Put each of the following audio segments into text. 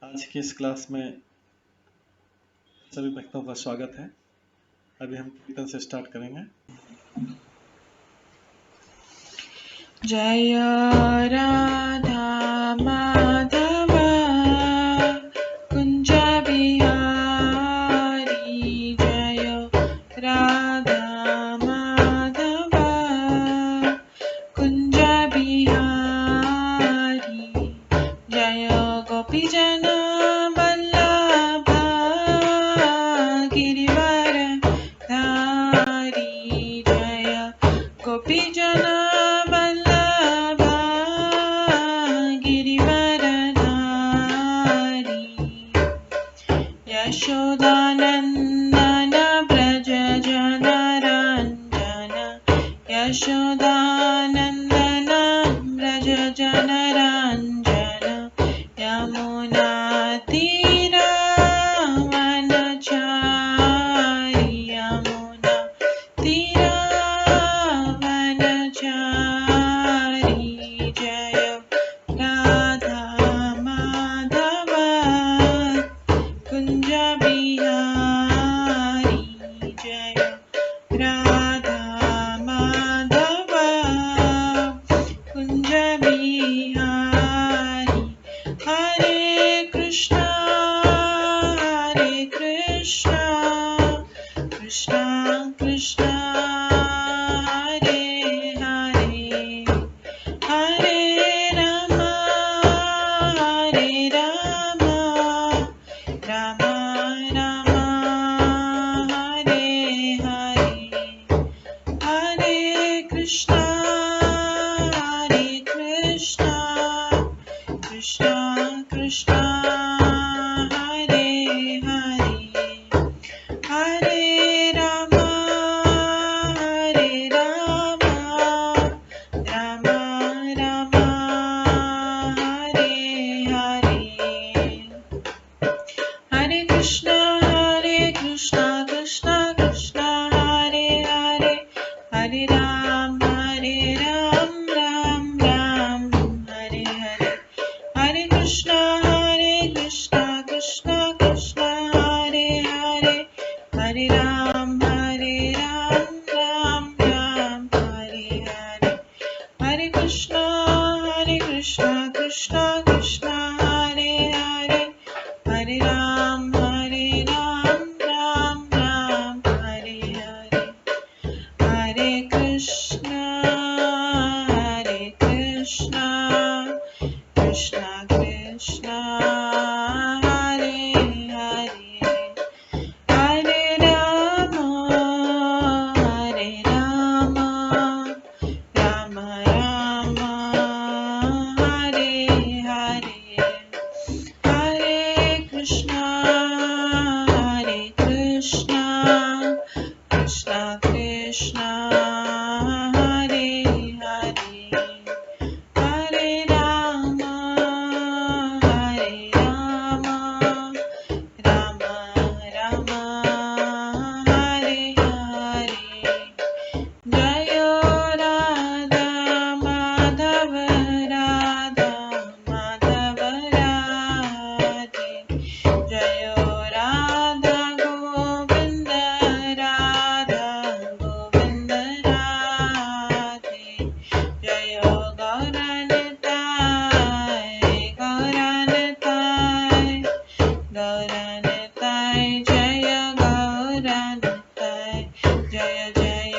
आज की इस क्लास में सभी भक्तों का स्वागत है। अभी हम कीर्तन से स्टार्ट करेंगे। जय राधा माधव कुंज बिहारी, जय राधा माधव कुंज बिहारी, जय गोपीजन वल्लभ गिरिवर धारी, जय गोपीजन वल्लभ गिरिवर धारी, यशोदानंदन व्रज जनरंजन, यशोदानंदन व्रज जनरंजन, यमुना तीरावनचारी, यमुना तीरावनचारी, जय राधा माधव कुंज बिहारी, जय राधा माधव कुंज बिहारी, हरे कृष्णा कृष्णा कृष्णा हरे हरे, हरे राम राम राम हरे हरे, हरे कृष्णा कृष्णा कृष्णा हरे हरे, हरे राम राम राम हरे हरे, हरे कृष्णा कृष्णा कृष्णा हरे हरे, हरे राम राम राम हरे हरे, हरे कृष्णा कृष्णा कृष्णा हरे हरे, हरे राम राम राम हरे हरे, हरे कृष्णा कृष्णा कृष्णा हरे हरे, हरे राम राम राम हरे हरे, हरे कृष्णा कृष्णा कृष्णा हरे हरे, हरे राम राम राम हरे हरे, हरे कृष्णा कृष्णा कृष्णा हरे हरे, हरे राम राम राम हरे हरे, जय राधा माधव राधे, जय राधा गोविंद राधे, जय गौरनताय जय गौरनताय, जय जय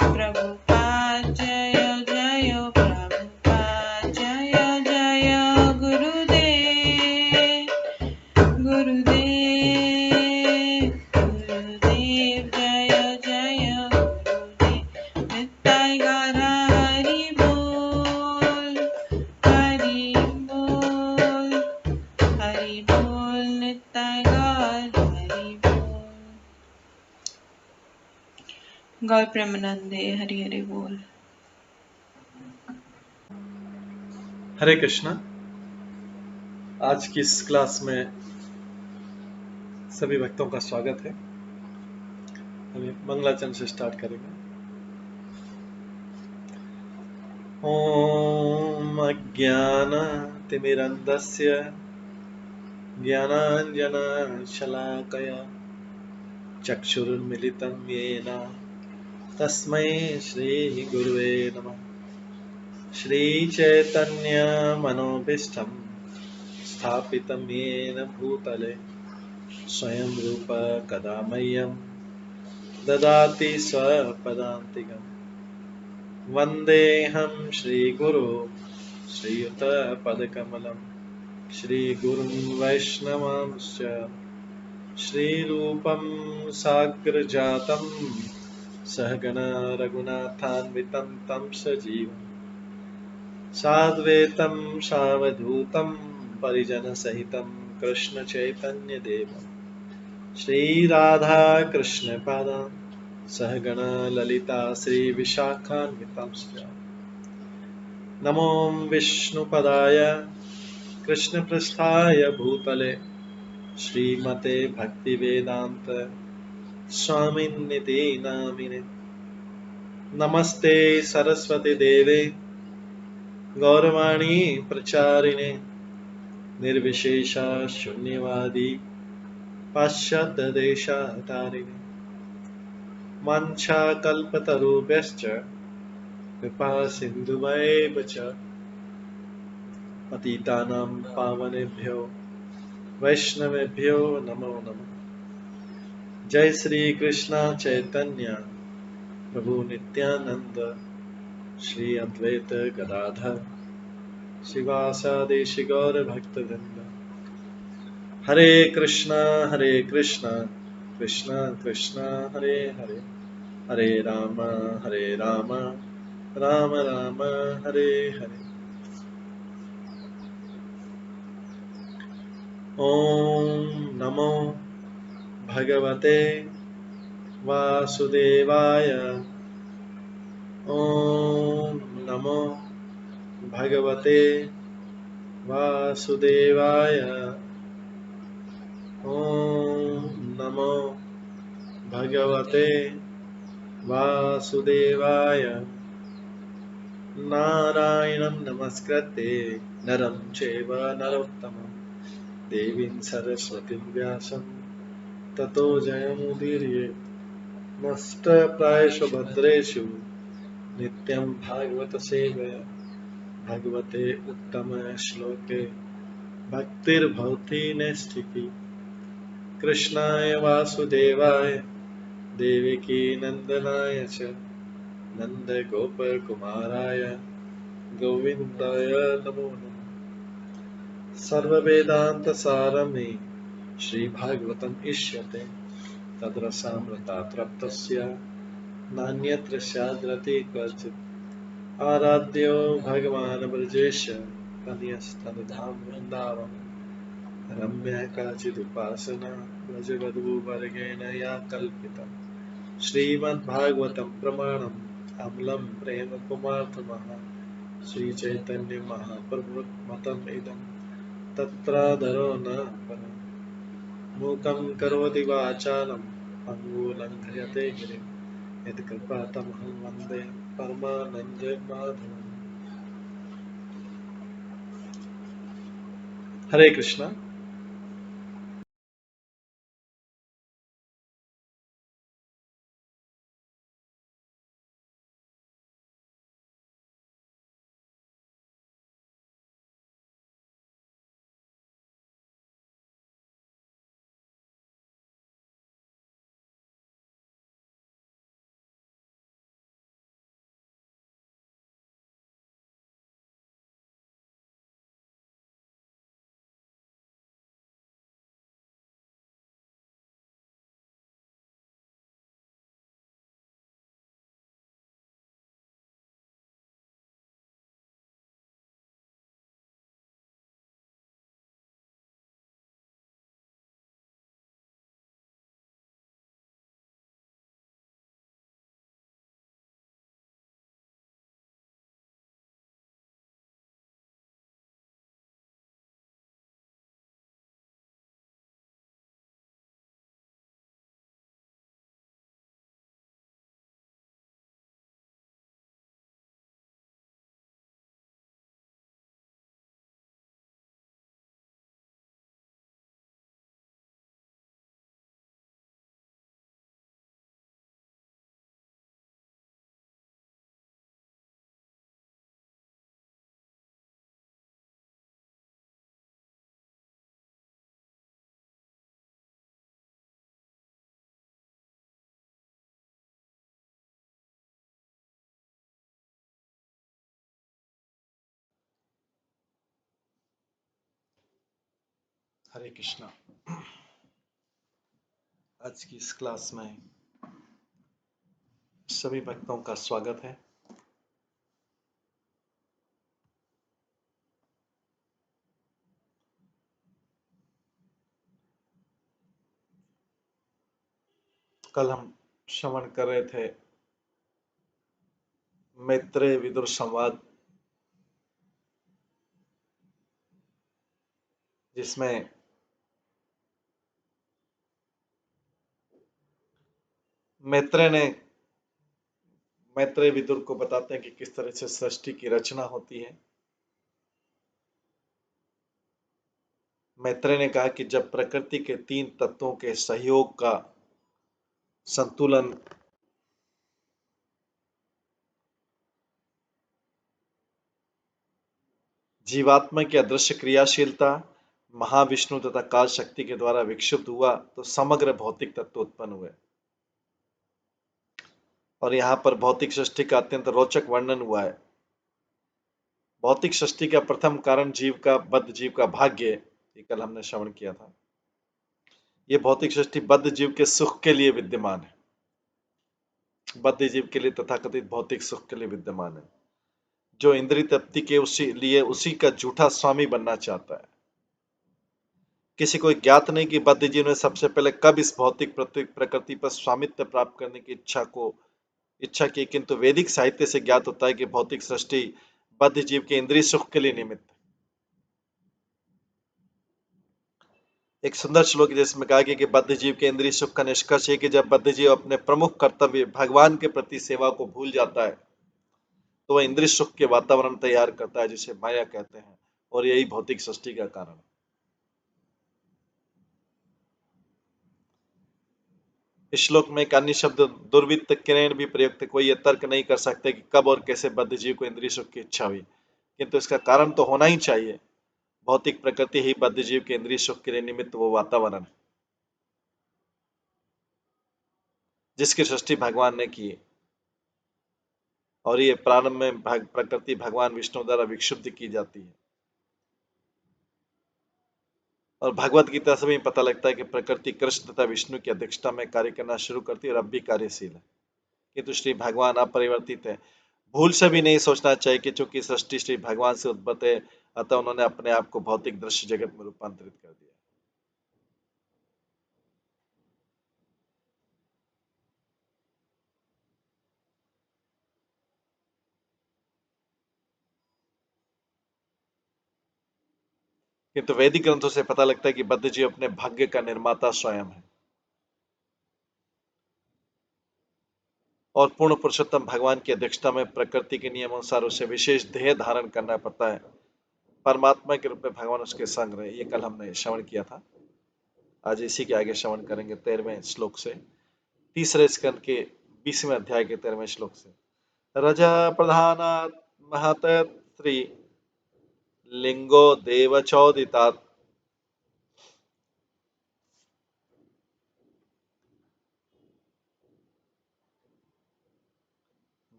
प्रभुपाद जय जय प्रभुपाद, जय जय गुरुदेव जय जय गुरुदेव, नित्य गौर हरि बोल नित्य गौर हरि बोल। गौर प्रेमानंदे हरि हरि बोल। हरे कृष्णा। आज की इस क्लास में सभी भक्तों का स्वागत है। हम मंगलाचरण से स्टार्ट करेंगे। ॐ अज्ञानतिमिरन्धस्य ज्ञानाञ्जनशलाकया चक्षुरुन्मिलितं येन तस्मै श्रीगुरुवे नमः। श्रीचैतन्यमनोभीष्टं स्थापितं येन भूतले स्वयं रूप कदा मह्यं ददाति स्वपदान्तिकम्। वन्देऽहं श्रीगुरो श्रीयुतपदकमलं श्रीगुरुं वैष्णवांश्च श्रीरूपं साग्रजातं सहगण रघुनाथान्वितं तं सजीवं साद्वैतं सावधूतं परिजनसहितं कृष्णचैतन्यदेवं श्रीराधाकृष्णपादान् सहगण ललिता श्रीविशाखान्वितांश्च नमो विष्णुपदाय कृष्णपृष्ठाय भूतले श्रीमते भक्तिवेदांत स्वामिन्निति नामिने। नमस्ते सरस्वती देवे गौरवाणी प्रचारिणे निर्विशेष शून्यवादी पाश्चात्य देशतारिणे। वाञ्छाकल्पतरुभ्यश्च कृपा सिन्धुभ्येव च पतितानां पावनेभ्यो वैष्णवेभ्यो नमो नमः। जय श्री कृष्ण चैतन्य प्रभु नित्यानंद श्री अद्वैत गदाधर शिवासादि गौर भक्तवृंद। हरे कृष्णा कृष्णा कृष्णा हरे हरे, हरे राम राम राम हरे हरे। ओम नमो भगवते वासुदेवाय। ओम नमो भगवते वासुदेवाय। ओम नमो भगवते वासुदेवाय। नारायणं नमस्कृत्य नरं चैव नरोत्तमं देवीं सरस्वतीं व्यासं ततो जयमुदीरये। नष्टप्रायेषु भद्रेषु नित्यं भागवत सेवया भगवते उत्तम श्लोके भक्तिर्भवति नैष्ठिकी। कृष्णाय वासुदेवाय देवकी नंदनाय च नन्दगोपकुमाराय गोविन्दाय नमो नमः। सर्ववेदान्तसारमे श्रीभागवतम् इष्यते तद्रसामृतात् नान्यत्र स्याद्रति क्वचित्। आराध्यो भगवान् ब्रजेश कन्यस्तनधाम वृन्दावन रम्या काचिदुपासना व्रजवधूवर्गेण या कल्पिता। श्रीमद्भागवतं प्रमाणम् अमलं प्रेम कुमार्थमः श्रीचैतन्य महाप्रभुमतम् इदं तत्रादरो न परम्। मूकं करोति वाचालं पङ्गुलङ्घयते गिरिं यत्कृपातमहं वन्दे परमानन्दमाधवम्। हरे कृष्णा। हरे कृष्णा। आज की इस क्लास में सभी भक्तों का स्वागत है। कल हम श्रवण कर रहे थे मैत्रेय विदुर संवाद, जिसमें मैत्रेय विदुर को बताते हैं कि किस तरह से सृष्टि की रचना होती है। मैत्रेय ने कहा कि जब प्रकृति के 3 तत्वों के सहयोग का संतुलन जीवात्मा की अदृश्य क्रियाशीलता, महाविष्णु तथा काल शक्ति के द्वारा विक्षुब्ध हुआ तो समग्र भौतिक तत्व उत्पन्न हुए। और यहाँ पर भौतिक सृष्टि का अत्यंत रोचक वर्णन हुआ है। भौतिक सृष्टि का प्रथम कारण बद्ध जीव का भाग्य, ये कल हमने श्रवण किया था। ये भौतिक सृष्टि बद्ध जीव के सुख के लिए विद्यमान है, बद्ध जीव के लिए तथाकथित भौतिक सुख के लिए विद्यमान है, जो इंद्रिय तृप्ति के उसी का झूठा स्वामी बनना चाहता है। किसी को ज्ञात नहीं कि बद्ध जीव ने सबसे पहले कब इस भौतिक प्रकृति पर स्वामित्व प्राप्त करने की इच्छा की, किंतु वैदिक साहित्य से ज्ञात होता है कि भौतिक सृष्टि बद्ध जीव के इंद्रिय सुख के लिए निमित्त है। एक सुंदर श्लोक जिसमें कहा गया कि बद्ध जीव के इंद्रिय सुख का निष्कर्ष है कि जब बद्ध जीव अपने प्रमुख कर्तव्य भगवान के प्रति सेवा को भूल जाता है तो वह इंद्रिय सुख के वातावरण तैयार करता है, जिसे माया कहते हैं, और यही भौतिक सृष्टि का कारण है। इस श्लोक में एक अन्य शब्द दुर्वृत्त किरण भी प्रयुक्त है। कोई यह तर्क नहीं कर सकते कि कब और कैसे बद्ध जीव को इंद्रिय सुख की इच्छा हुई, किंतु इसका कारण तो होना ही चाहिए। भौतिक प्रकृति ही बद्ध जीव के इंद्रिय सुख के लिए निमित्त वो वातावरण है जिसकी सृष्टि भगवान ने की है। और ये प्रारंभ में प्रकृति भगवान विष्णु द्वारा विक्षुब्ध की जाती है। और भगवत गीता से भी पता लगता है कि प्रकृति कृष्ण तथा विष्णु की अध्यक्षता में कार्य करना शुरू करती है और अब भी कार्यशील है, किंतु श्री भगवान अपरिवर्तित है। भूल से भी नहीं सोचना चाहिए कि चूंकि सृष्टि श्री भगवान से उद्भूत है, अतः उन्होंने अपने आप को भौतिक दृश्य जगत में रूपांतरित कर दिया। किंतु वैदिक ग्रंथों से पता लगता है कि बद्ध जीव अपने भाग्य का निर्माता स्वयं है और पूर्ण पुरुषोत्तम भगवान की अध्यक्षता में प्रकृति के नियम अनुसार उसे विशेष ध्येय धारण करना पड़ता है। परमात्मा के रूप में भगवान उसके संग रहे। ये कल हमने श्रवण किया था। आज इसी के आगे श्रवण करेंगे 13वें श्लोक से, तीसरे स्कंद के 20वें अध्याय के 13वें श्लोक से। रज प्रधानात् महत स्त्री लिंगो देवचोदितात्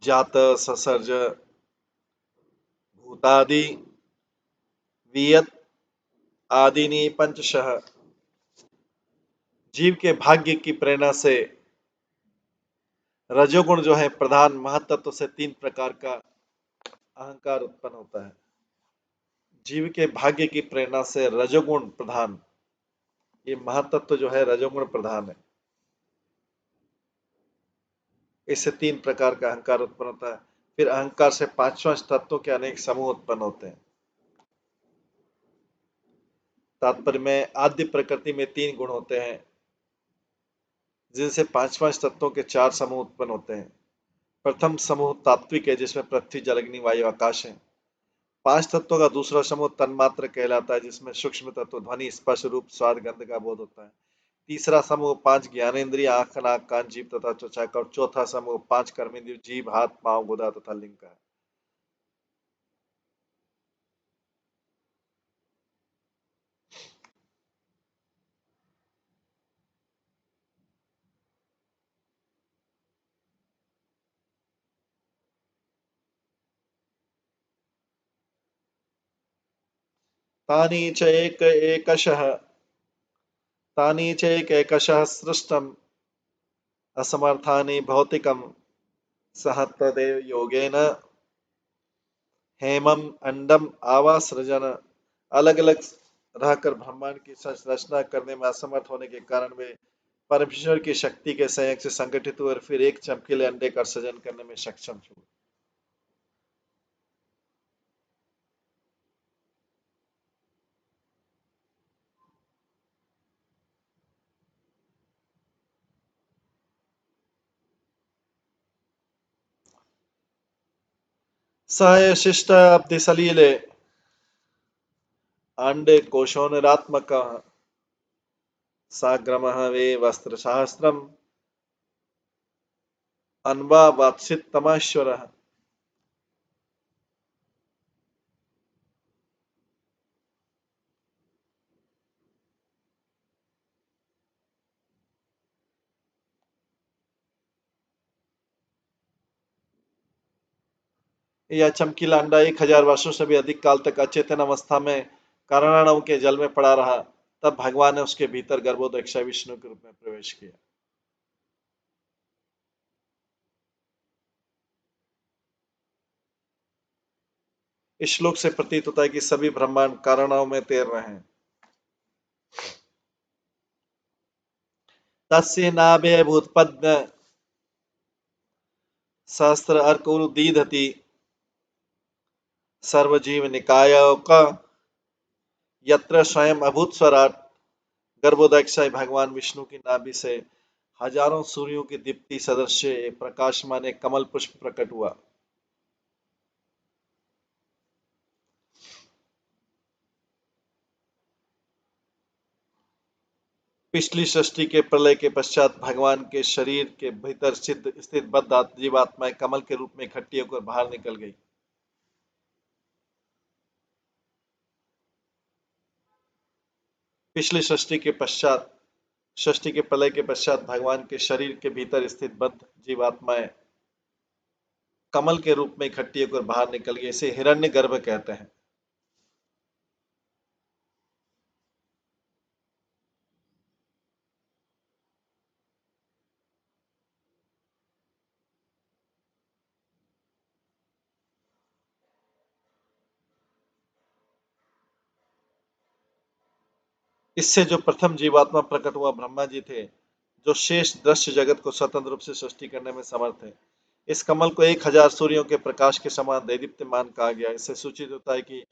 जात ससर्ज भूतादि वियत आदिनी पंचशः। जीव के भाग्य की प्रेरणा से रजोगुण जो है प्रधान महत्त्व से 3 प्रकार का अहंकार उत्पन्न होता है। जीव के भाग्य की प्रेरणा से रजोगुण प्रधान, ये महत्त्व जो है रजोगुण प्रधान है। इससे 3 प्रकार का अहंकार उत्पन्न होता है। फिर अहंकार से 5वां तत्वों के अनेक समूह उत्पन्न होते हैं। तात्पर्य में आद्य प्रकृति में 3 गुण होते हैं, जिनसे 5वां तत्वों के 4 समूह उत्पन्न होते हैं। प्रथम समूह तात्विक है, जिसमें पृथ्वी जल अग्नि वायु आकाश है। 5 तत्वों का दूसरा समूह तन्मात्र कहलाता है, जिसमें सूक्ष्म तत्व ध्वनि स्पर्श रूप स्वाद गंध का बोध होता है। तीसरा समूह 5 ज्ञानेन्द्रिय आंख नाक कान जीभ तथा त्वचा का, और चौथा समूह 5 कर्मेंद्रिय जीभ हाथ पांव गुदा तथा लिंग का है। तानि च एकशः तानि चैकैकशः सृष्टम् असमर्थानि भौतिकं सह तदेव योगेन हेमम अंडम आवासृजन। अलग अलग रहकर ब्रह्मांड की रचना करने में असमर्थ होने के कारण वे परमेश्वर की शक्ति के संयोग से संगठित हुए और फिर एक चमकीले अंडे का सृजन करने में सक्षम हुए। स शिष्ट अब्धि सलीले अंडे कोशोनरात्मक साग्रमः वे वस्त्र सहस्त्रम अन्वा वात्सित तमाश्वर। यह चमकीला अंडा 1000 वर्षों से भी अधिक काल तक अचेतन अवस्था में कारणाणु के जल में पड़ा रहा। तब भगवान ने उसके भीतर गर्भोदक्षा विष्णु के रूप में प्रवेश किया। इस श्लोक से प्रतीत होता है कि सभी ब्रह्मांड कारणाओं में तैर रहे हैं। तस्य नाभे भूतपद्म सहस्त्र अर्कुरुदीधति सर्वजीव निकायक यत्र स्वयं अभूत स्वराट। गर्भोदक्षाय भगवान विष्णु की नाभि से हजारों सूर्यों की दीप्ति सदृश प्रकाशमान एक कमल पुष्प प्रकट हुआ। पिछली सृष्टि के प्रलय के पश्चात भगवान के शरीर के भीतर स्थित बद्ध जीवात्माएं कमल के रूप में इकट्ठी होकर बाहर निकल गई। पिछली सृष्टि के प्रलय के पश्चात भगवान के शरीर के भीतर स्थित बद्ध जीवात्माएं कमल के रूप में इकट्ठी होकर बाहर निकल गई। इसे हिरण्यगर्भ कहते हैं। इससे जो प्रथम जीवात्मा प्रकट हुआ ब्रह्मा जी थे, जो शेष दृश्य जगत को स्वतंत्र रूप से सृष्टि करने में समर्थ है। इस कमल को 1000 सूर्यों के प्रकाश के समान दैदीप्यमान कहा गया। इससे सूचित होता है कि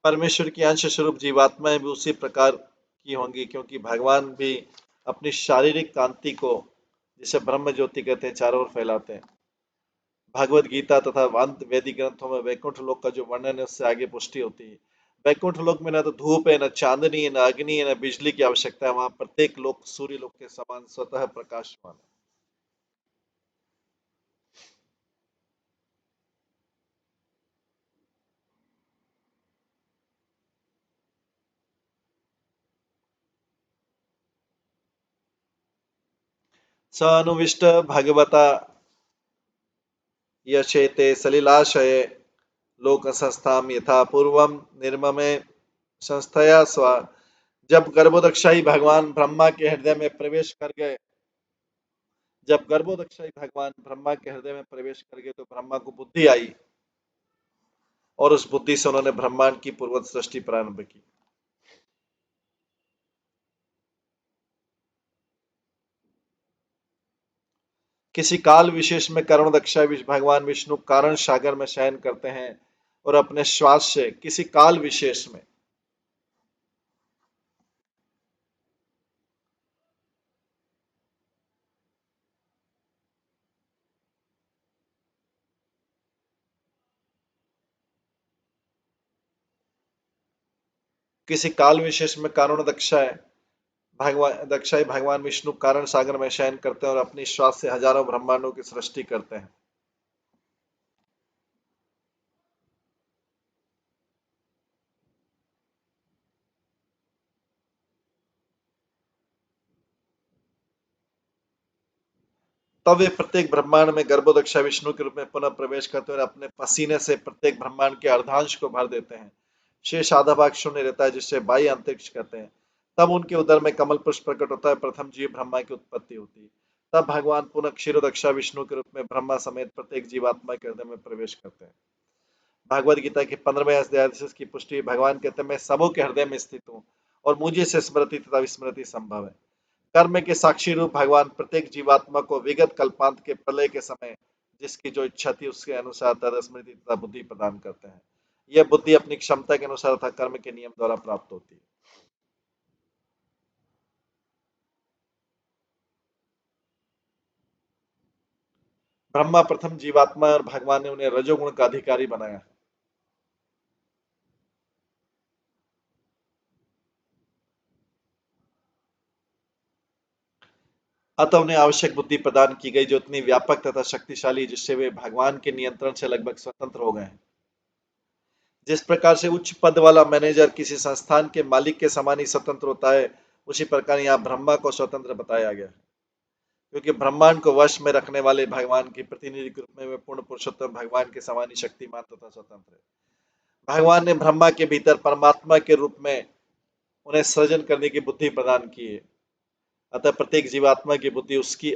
परमेश्वर की अंश स्वरूप जीवात्माएं भी उसी प्रकार की होंगी, क्योंकि भगवान भी अपनी शारीरिक कांति को, जिसे ब्रह्म ज्योति कहते हैं, चारों ओर फैलाते हैं। भगवत गीता तथा अंत वैदिक ग्रंथों में वैकुंठ लोक का जो वर्णन है उससे आगे पुष्टि होती है। वैकुंठ लोक में न तो धूप है, न चांदनी है, न अग्नि है, न बिजली की आवश्यकता है। वहां प्रत्येक लोक सूर्य लोक के समान स्वतः प्रकाशमान है। स अनुविष्ट भगवता यशेते सलिलाशये लोक संस्थाम यथा पूर्वम निर्ममे संस्थया स्व। जब गर्भोदक्षाई भगवान ब्रह्मा के हृदय में प्रवेश कर गए जब गर्भोदक्षाई भगवान ब्रह्मा के हृदय में प्रवेश कर गए तो ब्रह्मा को बुद्धि आई और उस बुद्धि से उन्होंने ब्रह्मांड की पूर्वत सृष्टि प्रारंभ की। किसी काल विशेष में करुणदक्षा भगवान विष्णु कारण सागर में शयन करते हैं और अपने श्वास से किसी काल विशेष में करुण दक्षाई भगवान विष्णु कारण सागर में शयन करते हैं और अपनी श्वास से हजारों ब्रह्मांडों की सृष्टि करते हैं। तब वे प्रत्येक ब्रह्मांड में गर्भोदक्षा विष्णु के रूप में पुनः प्रवेश करते हैं और अपने पसीने से प्रत्येक ब्रह्मांड के अर्धांश को भर देते हैं। शेष आधा भाग शून्य रहता है, जिससे बाह्य अंतरिक्ष कहते हैं। तब उनके उदर में कमल पुष्प प्रकट होता है, प्रथम जीव ब्रह्मा की उत्पत्ति होती है। तब भगवान पुनः क्षीरोदक्षा विष्णु के रूप में ब्रह्मा समेत प्रत्येक जीवात्मा के हृदय में प्रवेश करते हैं। भागवत गीता के 15वें अध्याय से इसकी पुष्टि भगवान कहते हैं, मैं सबों के हृदय में स्थित हूँ और मुझे से स्मृति तथा विस्मृति संभव है। कर्म के साक्षी रूप भगवान प्रत्येक जीवात्मा को विगत कल्पांत के प्रलय के समय जिसकी जो इच्छा थी उसके अनुसार तथा स्मृति तथा बुद्धि प्रदान करते हैं। यह बुद्धि अपनी क्षमता के अनुसार तथा कर्म के नियम द्वारा प्राप्त होती है। ब्रह्मा प्रथम जीवात्मा और भगवान ने उन्हें रजोगुण का अधिकारी बनाया। अतः उन्हें आवश्यक बुद्धि प्रदान की गई जो इतनी व्यापक तथा शक्तिशाली जिससे वे भगवान के नियंत्रण से लगभग स्वतंत्र हो गए हैं। जिस प्रकार से उच्च पद वाला मैनेजर किसी संस्थान के मालिक के समान ही स्वतंत्र होता है, उसी प्रकार यहाँ ब्रह्मा को स्वतंत्र बताया गया है, क्योंकि ब्रह्मांड को वश में रखने वाले भगवान के प्रतिनिधि के रूप में वे पूर्ण पुरुषोत्तम भगवान के समान ही शक्तिमान तथा स्वतंत्र है। भगवान ने ब्रह्मा के भीतर परमात्मा के रूप में उन्हें सृजन करने की बुद्धि प्रदान की है। अतः प्रत्येक जीवात्मा की बुद्धि उसकी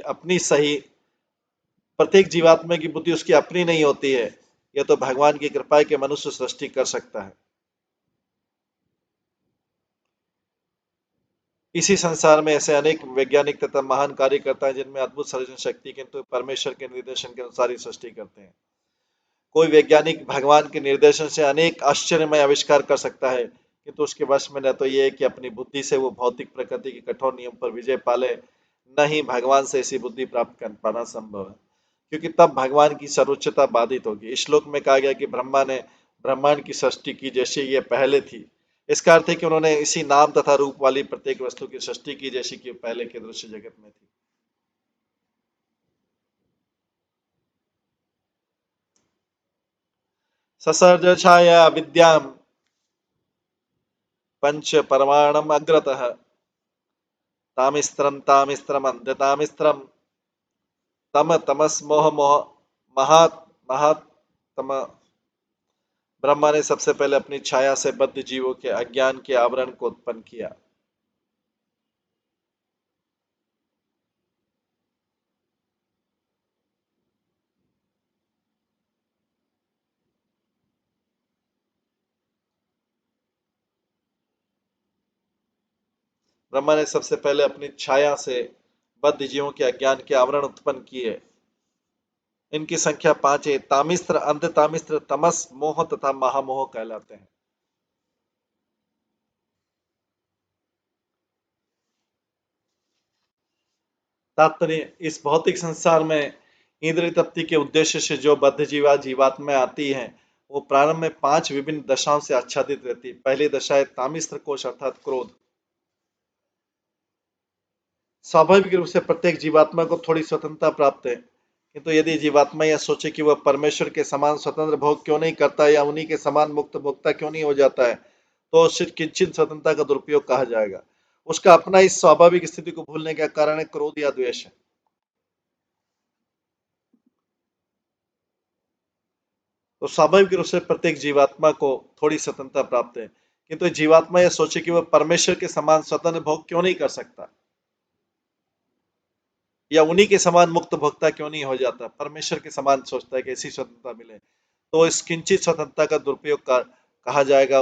अपनी नहीं होती है। यह तो भगवान की कृपा के मनुष्य सृष्टि कर सकता है। इसी संसार में ऐसे अनेक वैज्ञानिक तथा महान कार्यकर्ता हैं जिनमें अद्भुत सृजन शक्ति, किंतु परमेश्वर के निर्देशन के अनुसार ही सृष्टि करते हैं। कोई वैज्ञानिक भगवान के निर्देशन से अनेक आश्चर्यमय आविष्कार कर सकता है, किंतु उसके वश में न तो यह है कि अपनी बुद्धि से वो भौतिक प्रकृति के कठोर नियम पर विजय पाले, न ही भगवान से ऐसी बुद्धि प्राप्त कर पाना संभव है, क्योंकि तब भगवान की सर्वोच्चता बाधित होगी। इस श्लोक में कहा गया कि ब्रह्मा ने ब्रह्मांड की सृष्टि की जैसे ये पहले थी। इसका अर्थ है कि उन्होंने इसी नाम तथा रूप वाली प्रत्येक वस्तु की सृष्टि की जैसी कि पहले के दृश्य जगत में थी। ससर्ज छाया विद्याम पंच परमाणम अग्रतः तामिस्त्रम अंधतामिस्त्रम तम तमस मोह मोह महात महात तम। ब्रह्मा ने सबसे पहले अपनी छाया से बद्ध जीवों के अज्ञान के आवरण को उत्पन्न किया। ब्रह्मा ने सबसे पहले अपनी छाया से बद्ध जीवों के अज्ञान के आवरण उत्पन्न किए। इनकी संख्या 5 है। तामिस्त्र, अंध तामिस्त्र, तमस, मोह तथा महामोह कहलाते हैं। तात्पर्य, इस भौतिक संसार में इंद्रिय तृप्ति के उद्देश्य से जो बद्ध जीवात्मा आती हैं, वो प्रारंभ में 5 विभिन्न दशाओं से आच्छादित रहती है। पहली दशा है तामिस्त्र कोश अर्थात क्रोध। स्वाभाविक रूप से प्रत्येक जीवात्मा को थोड़ी स्वतंत्रता प्राप्त है, किंतु यदि जीवात्मा यह सोचे कि वह परमेश्वर के समान स्वतंत्र भोग क्यों नहीं करता या उन्हीं के समान मुक्त भोक्ता क्यों नहीं हो जाता है, तो सिर्फ किंचित स्वतंत्रता का दुरुपयोग कहा जाएगा। उसका अपना इस स्वाभाविक स्थिति को भूलने का कारण है क्रोध या द्वेष है। तो स्वाभाविक रूप से प्रत्येक जीवात्मा को थोड़ी स्वतंत्रता प्राप्त है, किंतु जीवात्मा यह सोचे कि वह परमेश्वर के समान स्वतंत्र भोग क्यों नहीं कर सकता या उन्हीं के समान मुक्त भोक्ता क्यों नहीं हो जाता। परमेश्वर के समान सोचता है कि ऐसी स्वतंत्रता मिले, तो इस किंचित स्वतंत्रता का दुरुपयोग कहा जाएगा।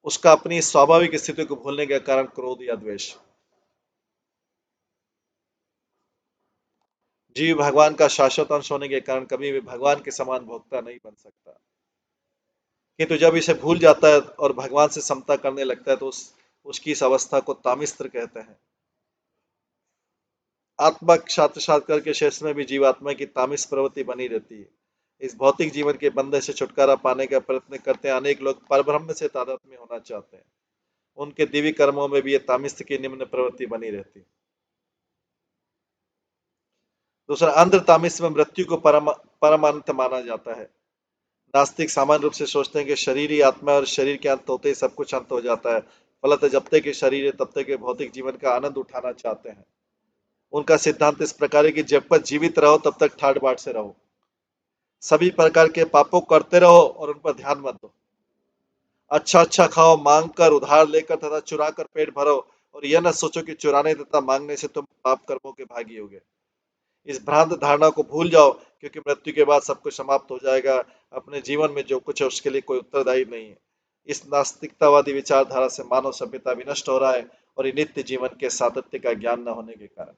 उसका अपनी स्वाभाविक स्थिति को भूलने के कारण क्रोध या द्वेष। जीव भगवान का शाश्वत अंश होने के कारण कभी भी भगवान के समान भोक्ता नहीं बन सकता, किंतु जब इसे भूल जाता है और भगवान से समता करने लगता है तो उसकी इस अवस्था को तामिस्त्र कहते हैं। आत्मा साक्षात्कार के क्षेत्र में भी जीवात्मा की तामिस प्रवृत्ति बनी रहती है। इस भौतिक जीवन के बंधन से छुटकारा पाने का प्रयत्न करते हैं अनेक लोग परब्रह्म से तादात्म्य होना चाहते हैं। उनके दिव्य कर्मों में भी ये तामिस्त्र की निम्न प्रवृत्ति बनी रहती है। दूसरा, अंध तामिस्त्र में मृत्यु को परम अंत माना जाता है। नास्तिक सामान्य रूप से सोचते हैं कि शरीर ही आत्मा है और शरीर के अंत होते ही सब कुछ अंत हो जाता है। फलतः जब तक के शरीर है तब तक के भौतिक जीवन का आनंद उठाना चाहते हैं। उनका सिद्धांत इस प्रकार है कि जब तक जीवित रहो तब तक ठाट बाट से रहो, सभी प्रकार के पापों करते रहो और उन पर ध्यान मत दो। अच्छा अच्छा खाओ, मांग कर, उधार लेकर तथा चुरा कर पेट भरो, और यह न सोचो कि चुराने तथा मांगने से तुम पाप कर्मों के भागी होगे। इस भ्रांत धारणा को भूल जाओ, क्योंकि मृत्यु के बाद सब कुछ समाप्त हो जाएगा। अपने जीवन में जो कुछ है उसके लिए कोई उत्तरदायी नहीं है। इस नास्तिकतावादी विचारधारा से मानव सभ्यता विनष्ट हो रहा है, और ये नित्य जीवन के सातत्य का ज्ञान न होने के कारण।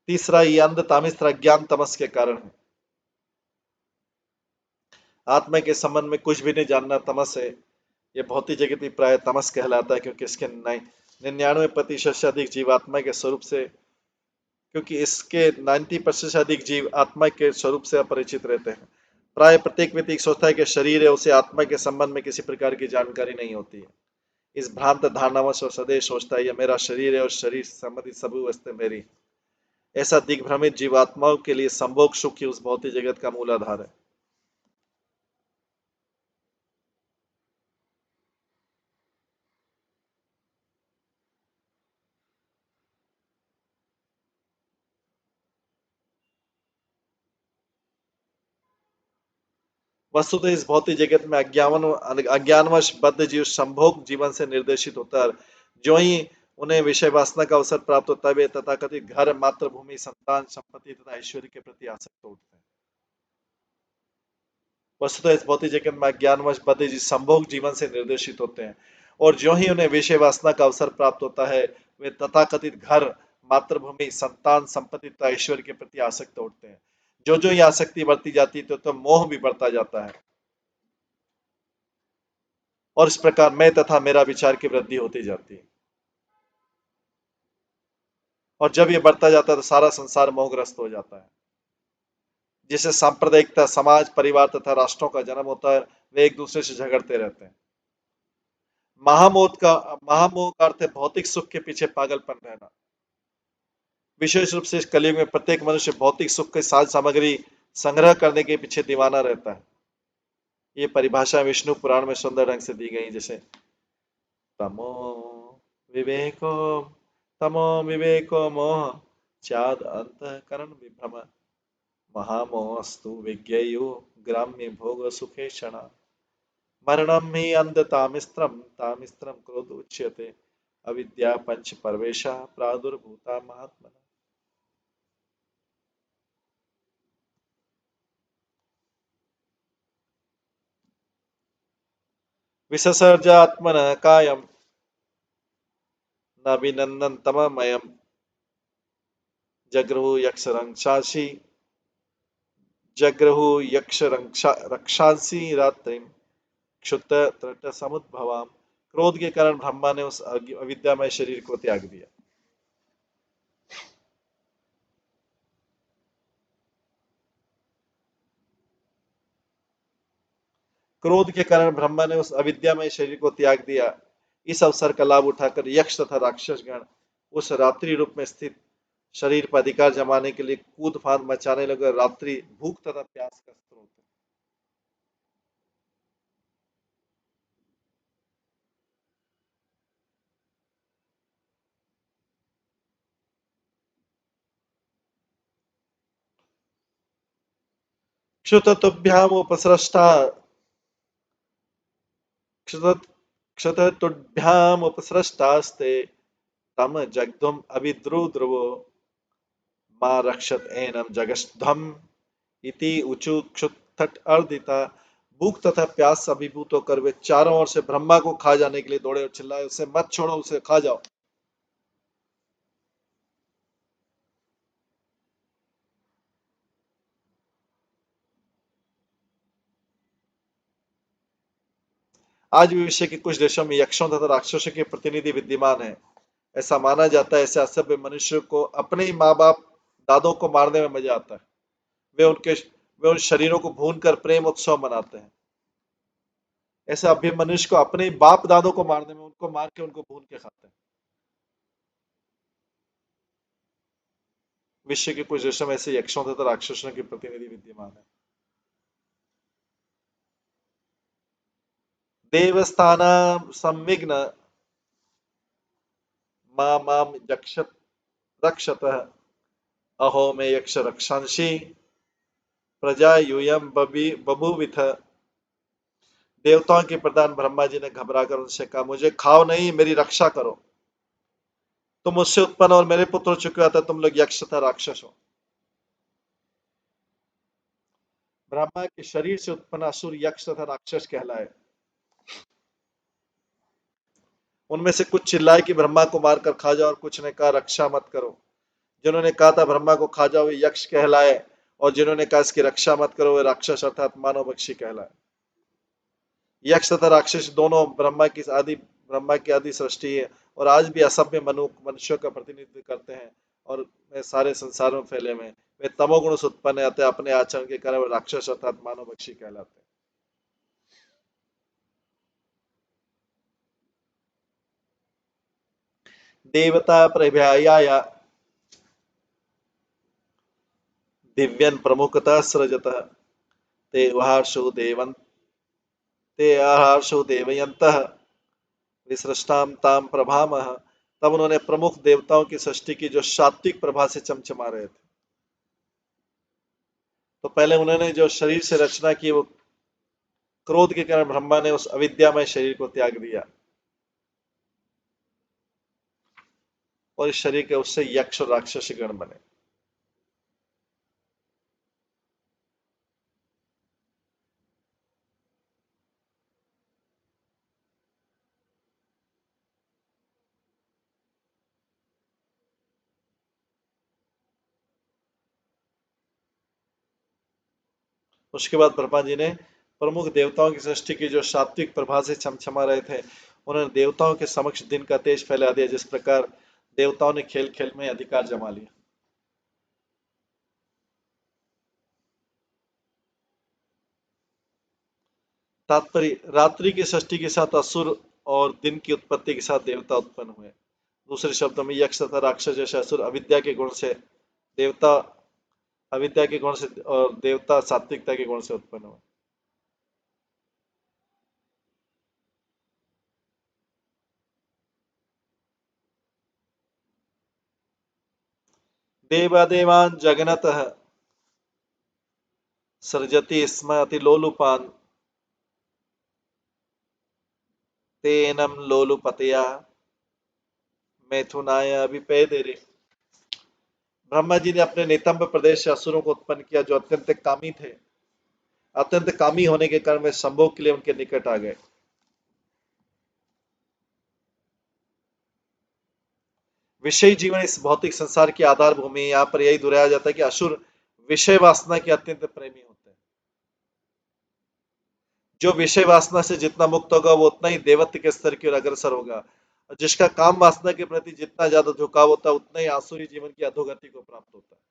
तीसरा, ये अंध तामिस्त्र अज्ञान तमस के कारण है। आत्मा के संबंध में कुछ भी नहीं जानना तमस है। यह भौतिक जगत भी प्राय तमस कहलाता है, क्योंकि इसके 99% से अधिक जीव आत्मा के स्वरूप से क्योंकि इसके 90% से अधिक जीव आत्मा के स्वरूप से अपरिचित रहते हैं। प्राय प्रत्येक व्यक्ति सोचता है कि शरीर है, उसे आत्मा के संबंध में किसी प्रकार की जानकारी नहीं होती है। इस भ्रांत धारणावश और सदैव सोचता है यह मेरा शरीर है और शरीर से संबंधित सभी वस्तुएं मेरी। ऐसा दिग्भ्रमित जीवात्माओं के लिए संभोग सुख ही उस भौतिक जगत का मूल आधार है। वस्तुतः इस भौतिक जगत में अज्ञानवश बद्ध जीव संभोग जीवन से निर्देशित होता है। जो ही उन्हें विषय वासना का अवसर प्राप्त होता है, वे तथाकथित घर, मातृभूमि, संतान, संपत्ति तथा ऐश्वर्य के प्रति आसक्त होते हैं। वस्तुतः इस भौतिक जगत में अज्ञानवश बद्ध जीव संभोग जीवन से निर्देशित होते हैं, और जो ही उन्हें विषय वासना का अवसर प्राप्त होता है, वे तथाकथित घर, मातृभूमि, संतान, संपत्ति तथा ऐश्वर्य के प्रति आसक्त होते हैं। जो जो ये आसक्ति बढ़ती जाती है, तो मोह भी बढ़ता जाता है, और इस प्रकार मैं तथा मेरा विचार की वृद्धि होती जाती है। और जब ये बढ़ता जाता है तो सारा संसार मोहग्रस्त हो जाता है, जिससे सांप्रदायिकता, समाज, परिवार तथा राष्ट्रों का जन्म होता है। वे एक दूसरे से झगड़ते रहते हैं। महामोह का अर्थ है भौतिक सुख के पीछे पागलपन रहना। विशेष रूप से इस कलयुग में प्रत्येक मनुष्य भौतिक सुख के साज सामग्री संग्रह करने के पीछे दीवाना रहता है। ये परिभाषा विष्णु पुराण में सुंदर ढंग से दी गई, जैसे तमो विवेको तमो विवेको मोह चाद अंतःकरण विभ्रम महामोहस्तु विज्ञेयो ग्राम्य भोग सुखे क्षण मरणम ही अंध तामिस्त्रम तामिस्त्रम क्रोध उच्यते अविद्या पंच परवेशा प्रादुर्भूता महात्मना। विससर्जात्मन कायम नाभिनंदन तममयम जगृहु यक्ष रक्षांसी जगृहु यक्ष रक्षांसी रात्रि क्षुत त्रट समुद्भवाम। क्रोध के कारण ब्रह्मा ने उस अविद्यामय शरीर को त्याग दिया। क्रोध के कारण ब्रह्मा ने उस अविद्यामय शरीर को त्याग दिया। इस अवसर का लाभ उठाकर यक्ष तथा राक्षस गण उस रात्रि रूप में स्थित शरीर पर अधिकार जमाने के लिए कूद फांद मचाने लगे। रात्रि भूख तथा प्यास का स्रोत है। क्षुततुभ्याम उपसृष्टा क्षततुभ्याम उपसृष्टास्ते तम जगधुम अभिद्रुद्रवो मां रक्षत एनम जगस्थम इति ऊंचू क्षुत्थट अर्दिता। भूख तथा प्यास से अभिभूत होकर वे चारों ओर से ब्रह्मा को खा जाने के लिए दौड़े और चिल्लाए, उसे मत छोड़ो, उसे खा जाओ। आज भी विश्व के कुछ देशों में यक्षों तथा राक्षसों के प्रतिनिधि विद्यमान हैं। ऐसा माना जाता है ऐसे असभ्य मनुष्य को अपने ही माँ बाप दादों को मारने में मजा आता है। वे उन शरीरों को भून कर प्रेम उत्सव मनाते हैं। ऐसे अभ्य मनुष्य को अपने ही बाप दादों को मारने में, उनको मार के उनको भून के खाते हैं। विश्व के कुछ देशों में ऐसे यक्षों तथा राक्षसों के प्रतिनिधि विद्यमान है। देवस्थान संविघ्न माम यक्षत रक्षतः अहो में यक्ष रक्षांशी प्रजा यूयम बभूविथ। देवताओं के प्रधान ब्रह्मा जी ने घबराकर उनसे कहा, मुझे खाओ नहीं, मेरी रक्षा करो। तुम मुझसे उत्पन्न और मेरे पुत्र हो चुके हो, तुम लोग यक्ष तथा राक्षस हो। ब्रह्मा के शरीर से उत्पन्न असुर यक्ष तथा राक्षस कहलाए। उनमें से कुछ चिल्लाए कि ब्रह्मा को मारकर खा जाओ, और कुछ ने कहा रक्षा मत करो। जिन्होंने कहा था ब्रह्मा को खा जाओ, वे यक्ष कहलाए, और जिन्होंने कहा इसकी रक्षा मत करो, वे राक्षस अर्थात मानव पक्षी कहलाए। यक्ष तथा राक्षस दोनों ब्रह्मा की आदि सृष्टि है, और आज भी असभ्य मनुष्यों का प्रतिनिधित्व करते हैं, और वे सारे संसार में फैले हुए हैं। वे तमोगुण से उत्पन्न आते हैं, अपने आचरण के कारण वे राक्षस अर्थात मानव पक्षी कहलाते हैं। देवता प्रभयाया दिव्यन प्रमुखता सृजत ते वहार्षु देवन ते आहार्षु देवयंतः विसृष्टाम ताम प्रभामह। तब उन्होंने प्रमुख देवताओं की सृष्टि की जो सात्विक प्रभा से चमचमा रहे थे। तो पहले उन्होंने जो शरीर से रचना की, वो क्रोध के कारण ब्रह्मा ने उस अविद्यामय शरीर को त्याग दिया, और इस शरीर के उससे यक्ष और राक्षस गण बने। उसके बाद ब्रह्मा जी ने प्रमुख देवताओं की सृष्टि की जो सात्विक प्रभा से चमचमा रहे थे, उन्होंने देवताओं के समक्ष दिन का तेज फैला दिया, जिस प्रकार देवताओं ने खेल खेल में अधिकार जमा लिया। तात्पर्य, रात्रि की सृष्टि के साथ असुर और दिन की उत्पत्ति के साथ देवता उत्पन्न हुए। दूसरे शब्दों में यक्ष तथा राक्षस जैसे असुर अविद्या के गुण से, देवता अविद्या के गुण से, और देवता सात्विकता के गुण से उत्पन्न हुए। देवादेवान् जगन्नतः सृजति स्म अतिलोलुपान् तेनम लोलुपतया मैथुनाय अभिपेदिरे। ब्रह्मा जी ने अपने नितंब प्रदेश से असुरों को उत्पन्न किया, जो अत्यंत कामी थे। अत्यंत कामी होने के कारण वे संभोग के लिए उनके निकट आ गए। विषय जीवन इस भौतिक संसार की आधार भूमि है। यहाँ पर यही दोहराया जाता है कि असुर विषय वासना के अत्यंत प्रेमी होते हैं। जो विषय वासना से जितना मुक्त होगा, वो उतना ही देवत्व के स्तर की ओर अग्रसर होगा, और जिसका काम वासना के प्रति जितना ज्यादा झुकाव होता है, उतना ही आसुरी जीवन की अधोगति को प्राप्त होता है।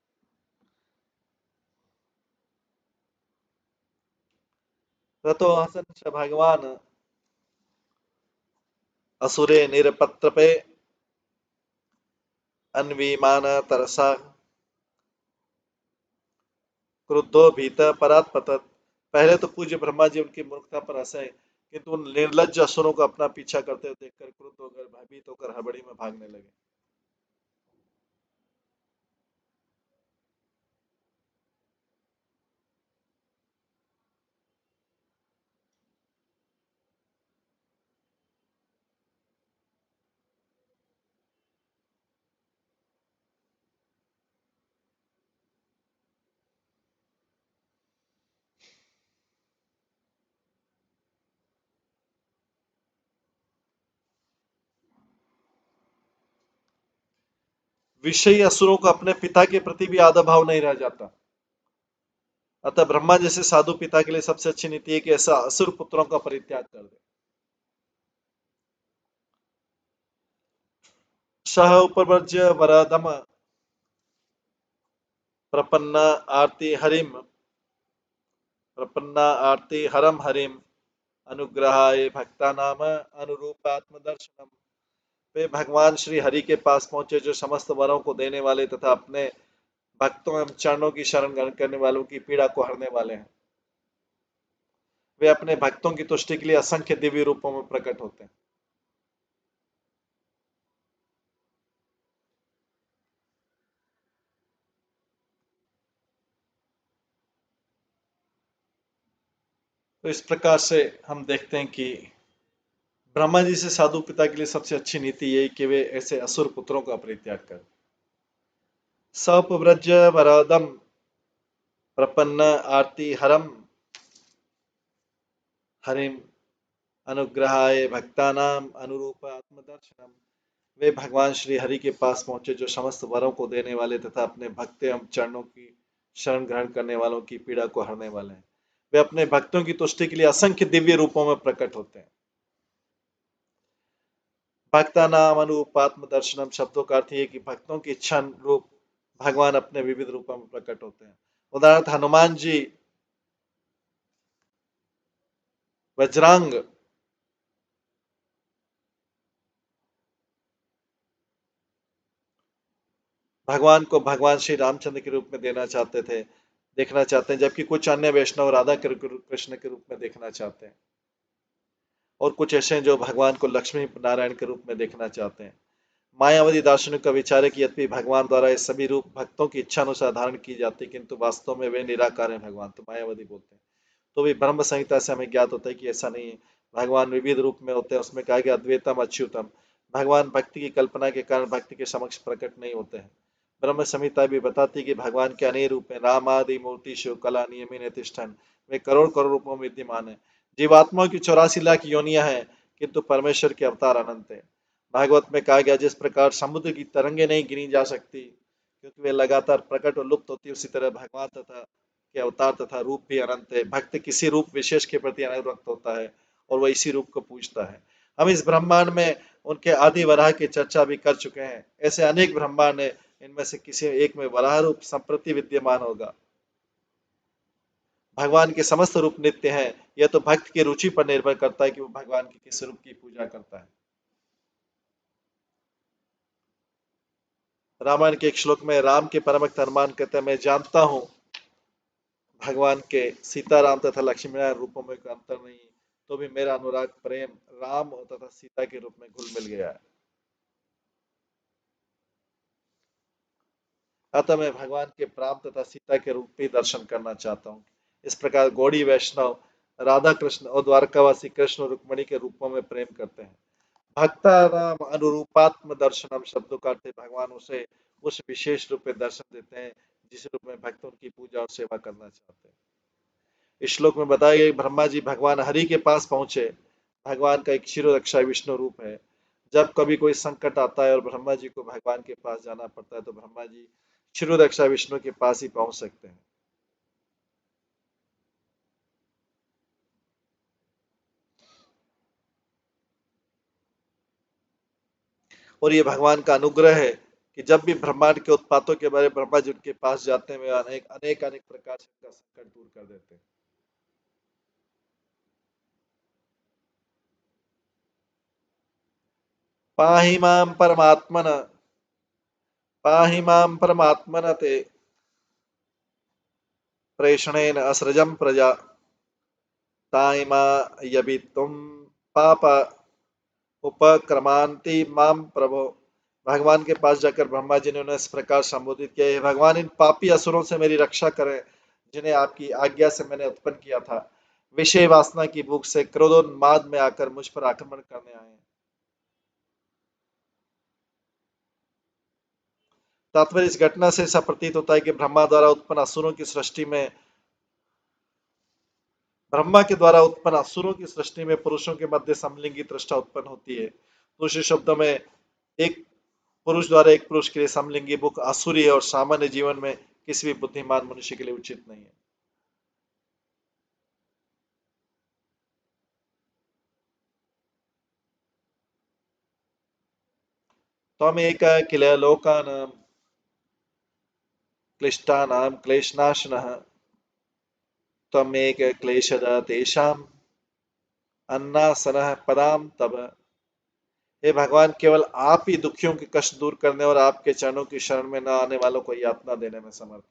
ततो हसन च भगवान असुरे निरपत्रपे अन्वीमान तरसा क्रुद्धो भीत परात पतत। पहले तो पूज्य ब्रह्मा जी उनकी मूर्खता पर हंसे, किंतु उन निर्लज्ज असुरों को अपना पीछा करते हुए देखकर क्रुद्ध होकर, भयभीत होकर हड़बड़ी में भागने लगे। विषयी असुरों को अपने पिता के प्रति भी आदर भाव नहीं रह जाता। अतः ब्रह्मा जैसे साधु पिता के लिए सबसे अच्छी नीति है कि ऐसा असुर पुत्रों का परित्याग कर दे। सह उपवर्ज्य वरदम प्रपन्ना आरती हरिम प्रपन्ना आरती हरम हरिम अनुग्रहाय भक्ता नाम अनुरूप आत्मदर्शनम। वे भगवान श्री हरि के पास पहुंचे, जो समस्त वरों को देने वाले तथा अपने भक्तों एवं चरणों की शरण ग्रहण करने वालों की पीड़ा को हरने वाले हैं। वे अपने भक्तों की तुष्टि के लिए असंख्य दिव्य रूपों में प्रकट होते हैं। तो इस प्रकार से हम देखते हैं कि ब्रह्मा जी से साधु पिता के लिए सबसे अच्छी नीति यही कि वे ऐसे असुर पुत्रों का परित्याग करें। सपव्रज वरदम प्रपन्न आरती हरम हरिम अनुग्रहाय भक्तानाम अनुरूप आत्मदर्शनम। वे भगवान श्री हरि के पास पहुंचे जो समस्त वरों को देने वाले तथा अपने भक्त एवं चरणों की शरण ग्रहण करने वालों की पीड़ा को हरने वाले हैं। वे अपने भक्तों की तुष्टि के लिए असंख्य दिव्य रूपों में प्रकट होते हैं। भक्तानाम अनुरूपात्म दर्शनम शब्दों का अर्थ है कि भक्तों की इच्छा रूप भगवान अपने विविध रूपों में प्रकट होते हैं। उदाहरण हनुमान जी वज्रांग भगवान को भगवान श्री रामचंद्र के रूप में देखना चाहते हैं, जबकि कुछ अन्य वैष्णव राधा कृष्ण के रूप में देखना चाहते हैं और कुछ ऐसे हैं जो भगवान को लक्ष्मी नारायण के रूप में देखना चाहते हैं। मायावादी दार्शनिक का विचार है कि यद्यपि भगवान द्वारा ये सभी रूप भक्तों की इच्छा अनुसार धारण की जाती, किंतु वास्तव में वे निराकार हैं भगवान, तो मायावादी बोलते हैं। तो भी ब्रह्म संहिता से हमें ज्ञात होता है कि ऐसा नहीं है, भगवान विविध रूप में होते हैं। उसमें कहा गया अद्वैतम अच्युतम, भगवान भक्ति की कल्पना के कारण भक्ति के समक्ष प्रकट नहीं होते हैं। ब्रह्म संहिता भी बताती है कि भगवान के अनेक रूप हैं, रामादि मूर्ति शिव कला नियमित तिष्ठन, वे करोड़ करोड़ रूपों में विद्यमान है। जीवात्माओं की 84 लाख योनियां हैं, किंतु परमेश्वर के अवतार अनंत है। भागवत में कहा गया जिस प्रकार समुद्र की तरंगे नहीं गिनी जा सकती क्योंकि वे लगातार प्रकट और लुप्त होती है, उसी तरह भगवान तथा के अवतार तथा रूप भी अनंत है। भक्त किसी रूप विशेष के प्रति अनुरक्त होता है और वह इसी रूप को पूजता है। हम इस ब्रह्मांड में उनके आदि वराह की चर्चा भी कर चुके हैं। ऐसे अनेक ब्रह्मांड है, इनमें से किसी एक में वराह रूप संप्रति विद्यमान होगा। भगवान के समस्त रूप नित्य हैं। यह तो भक्त की रुचि पर निर्भर करता है कि वो भगवान की किस रूप की पूजा करता है। रामायण के एक श्लोक में राम के परम भक्त हनुमान कहते हैं, मैं जानता हूं भगवान के सीताराम तथा लक्ष्मी नारायण रूपों में कोई अंतर नहीं, तो भी मेरा अनुराग प्रेम राम तथा सीता के रूप में घुल मिल गया है। अतः मैं भगवान के प्राण तथा सीता के रूप में दर्शन करना चाहता हूँ। इस प्रकार गौड़ी वैष्णव राधा कृष्ण और द्वारकावासी कृष्ण और रुक्मणी के रूपों में प्रेम करते हैं। भक्तानाम अनुरूपात्म दर्शनम शब्दों का अर्थ भगवान उसे उस विशेष रूप में दर्शन देते हैं जिस रूप में भक्त उनकी पूजा और सेवा करना चाहते हैं। इस श्लोक में बताया गया ब्रह्मा जी भगवान हरि के पास पहुंचे। भगवान का एक क्षीरोदक्षा विष्णु रूप है। जब कभी कोई संकट आता है और ब्रह्मा जी को भगवान के पास जाना पड़ता है तो ब्रह्मा जी क्षीरोदक्षा विष्णु के पास ही पहुंच सकते हैं। और ये भगवान का अनुग्रह है कि जब भी ब्रह्मांड के उत्पातों के बारे में ब्रह्मा जी उनके पास जाते हैं वे अनेक अनेक अनेक प्रकार से उनका संकट दूर कर देते हैं। पाहि मां परमात्मन पाहि मां परमात्मन ते प्रेषणेन असृजं प्रजा ताइमा यदि तुम पाप उपक्रमांति माम प्रभो। भगवान के पास जाकर ब्रह्मा जी ने उन्हें इस प्रकार संबोधित किया, हे भगवान इन पापी असुरों से मेरी रक्षा करें जिन्हें आपकी आज्ञा से मैंने उत्पन्न किया था। विषय वासना की भूख से क्रोधोन्माद में आकर मुझ पर आक्रमण करने आए हैं। तात्पर्य इस घटना से ऐसा प्रतीत होता है कि ब्रह्मा के द्वारा उत्पन्न असुरों की सृष्टि में पुरुषों के मध्य समलिंगी तृष्णा उत्पन्न होती है। दूसरे शब्दों में एक पुरुष द्वारा एक पुरुष के लिए समलिंगी भूख आसुरी है और सामान्य जीवन में किसी भी बुद्धिमान मनुष्य के लिए उचित नहीं है। त्वमेक किल लोकानां क्लिष्टानां क्लेशनाशनः त्वमेक क्लेशद तेषां अन्नासनः पदां तव। हे भगवान केवल आप ही दुखियों के कष्ट दूर करने और आपके चरणों की शरण में न आने वालों को यातना देने में समर्थ।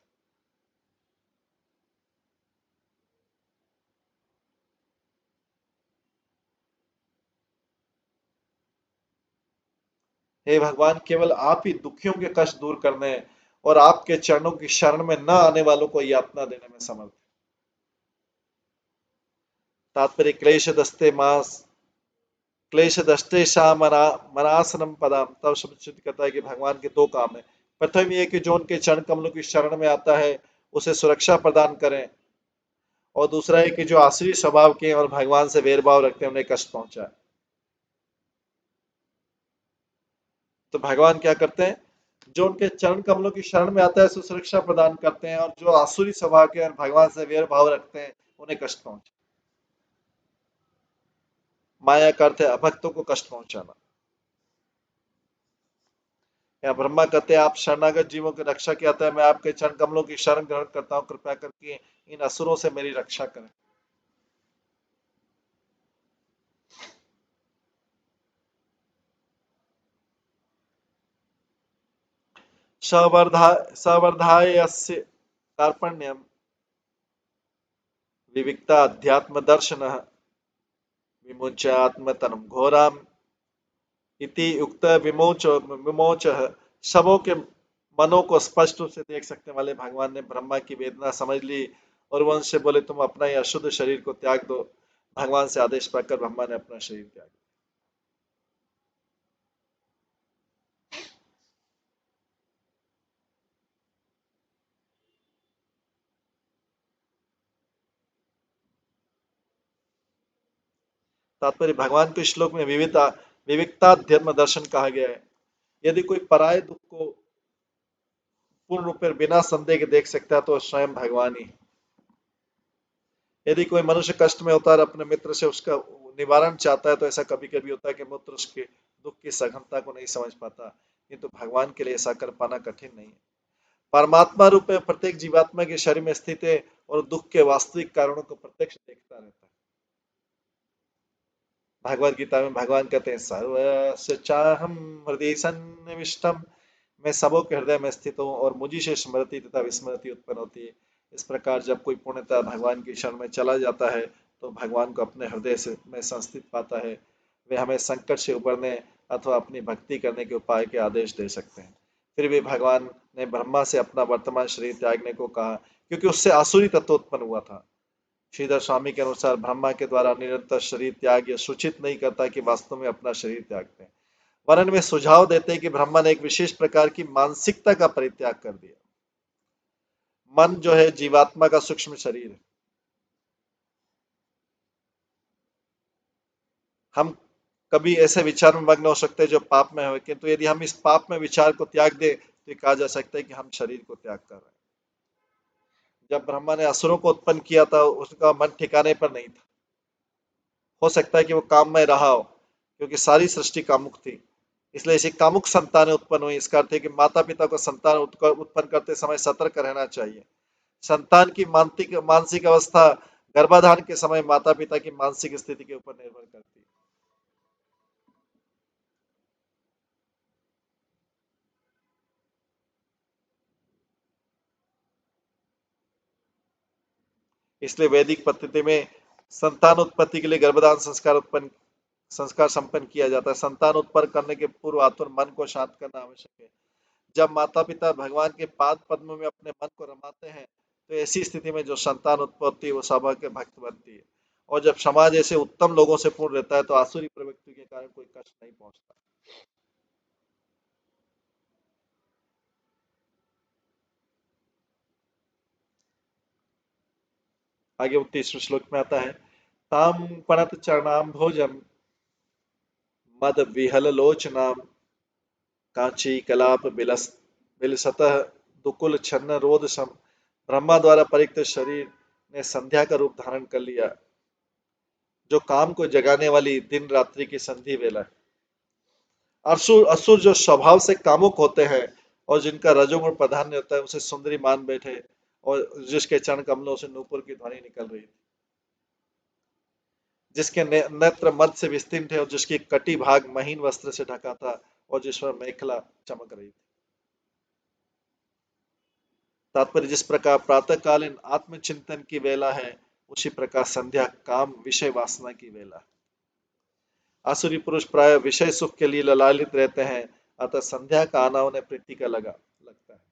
हे भगवान, केवल आप ही दुखियों के कष्ट दूर करने और आपके चरणों की शरण में न आने वालों को यातना देने में समर्थ। तात्पर्य क्लेश दस्ते शाह मनासनम पदाम। तब सुनिश्चित करता है कि भगवान के दो काम है। प्रथम ये कि जो उनके चरण कमलों की शरण में आता है उसे सुरक्षा प्रदान करें, और दूसरा है कि जो आसुरी स्वभाव के और भगवान से भेदभाव रखते हैं उन्हें कष्ट पहुंचाए। तो भगवान क्या करते हैं, जो उनके चरण कमलों की शरण में आता है उसे सुरक्षा प्रदान करते हैं, और जो आसुरी स्वभाव के और भगवान से भेदभाव रखते हैं उन्हें कष्ट पहुंचाए। माया का अर्थ है अभक्तों को कष्ट पहुंचाना। या ब्रह्मा कहते हैं, आप शरणागत जीवों की रक्षा किया था, मैं आपके चरण कमलों की शरण ग्रहण करता हूँ, कृपया करके इन असुरों से मेरी रक्षा करें। सवर्धाय यस्य कार्पण्यम विविक्ता अध्यात्म दर्शन विमुच्य आत्मतनम घोराम इति उक्त विमोच। सबों के मनों को स्पष्ट रूप से देख सकने वाले भगवान ने ब्रह्मा की वेदना समझ ली और वह उनसे बोले, तुम अपना यह अशुद्ध शरीर को त्याग दो। भगवान से आदेश पाकर ब्रह्मा ने अपना शरीर त्याग दिया। तात्पर्य, भगवान को श्लोक में विविक्ताध्यात्म दर्शन कहा गया है। यदि कोई पराये दुख को पूर्ण रूप में बिना संदेह के देख सकता है तो स्वयं भगवान ही। यदि कोई मनुष्य कष्ट में होता है और अपने मित्र से उसका निवारण चाहता है तो ऐसा कभी कभी होता है कि मित्र उसके दुख की सघनता को नहीं समझ पाता, किंतु भगवान के लिए ऐसा कर पाना कठिन नहीं है। परमात्मा रूप में प्रत्येक जीवात्मा के शरीर में स्थित है और दुख के वास्तविक कारणों को प्रत्यक्ष देखता रहता है। भगवद गीता में भगवान कहते हैं, सर्वस्य चाहम हृदय सन्निविष्टम। मैं सबों के हृदय में स्थित हूँ और मुझी से स्मृति तथा विस्मृति उत्पन्न होती है। इस प्रकार जब कोई पूर्णतः भगवान की शरण में चला जाता है तो भगवान को अपने हृदय से में संस्थित पाता है। वे हमें संकट से उबरने अथवा अपनी भक्ति करने के उपाय के आदेश दे सकते हैं। फिर भी भगवान ने ब्रह्मा से अपना वर्तमान शरीर त्यागने को कहा, क्योंकि उससे आसुरी तत्व उत्पन्न हुआ था। श्रीधर स्वामी के अनुसार ब्रह्मा के द्वारा निरंतर शरीर त्याग यह सूचित नहीं करता कि वास्तव में अपना शरीर त्यागते हैं, वरन में सुझाव देते हैं कि ब्रह्मा ने एक विशेष प्रकार की मानसिकता का परित्याग कर दिया। मन जो है जीवात्मा का सूक्ष्म शरीर है। हम कभी ऐसे विचार में मग्न हो सकते हैं जो पाप में हो, किंतु यदि हम इस पाप में विचार को त्याग दें तो ये कहा जा सकता है कि हम शरीर को त्याग कर रहे हैं। जब ब्रह्मा ने असुरों को उत्पन्न किया था उसका मन ठिकाने पर नहीं था। हो सकता है कि वो काम में रहा हो, क्योंकि सारी सृष्टि कामुक थी, इसलिए इसे कामुक संतानें उत्पन्न हुई। इसका अर्थ है कि माता पिता को संतान उत्पन्न करते समय सतर्क रहना चाहिए। संतान की मानसिक मानसिक अवस्था गर्भाधान के समय माता पिता की मानसिक स्थिति के ऊपर निर्भर करती है। इसलिए वैदिक पद्धति में संतान उत्पत्ति के लिए गर्भधान संस्कार संपन्न किया जाता है। संतान उत्पन्न करने के पूर्व आतुर मन को शांत करना आवश्यक है। जब माता पिता भगवान के पाद पद्म में अपने मन को रमाते हैं तो ऐसी स्थिति में जो संतान उत्पत्ति वो सौभाग्य भक्त बनती है। और जब समाज ऐसे उत्तम लोगों से पूर्ण रहता है तो आसुरी प्रवृत्ति के कारण कोई कष्ट नहीं पहुंचता। आगे 29वें श्लोक में आता है, ताम पणत चरणाम भोजम मद विहल लोचनाम कांची कलाप बिलसतः दुकुल छन्न रोद सम। ब्रह्मा द्वारा परिक्त शरीर ने संध्या का रूप धारण कर लिया, जो काम को जगाने वाली दिन रात्रि की संधि वेला है। असुर असुर जो स्वभाव से कामुक होते हैं और जिनका रजोगुण प्राधान्य होता है उसे सुंदरी मान बैठे, और जिसके चरण कमलों से नूपुर की ध्वनि निकल रही थी, जिसके नेत्र मद से विस्तीर्ण थे और जिसकी कटी भाग महीन वस्त्र से ढका था और जिस पर मेखला चमक रही थी। तात्पर्य, जिस प्रकार प्रातःकालीन आत्मचिंतन की वेला है उसी प्रकार संध्या काम विषय वासना की वेला है। आसुरी पुरुष प्राय विषय सुख के लिए ललालित रहते हैं अतः संध्या का आना उन्हें प्रीति का लगता है।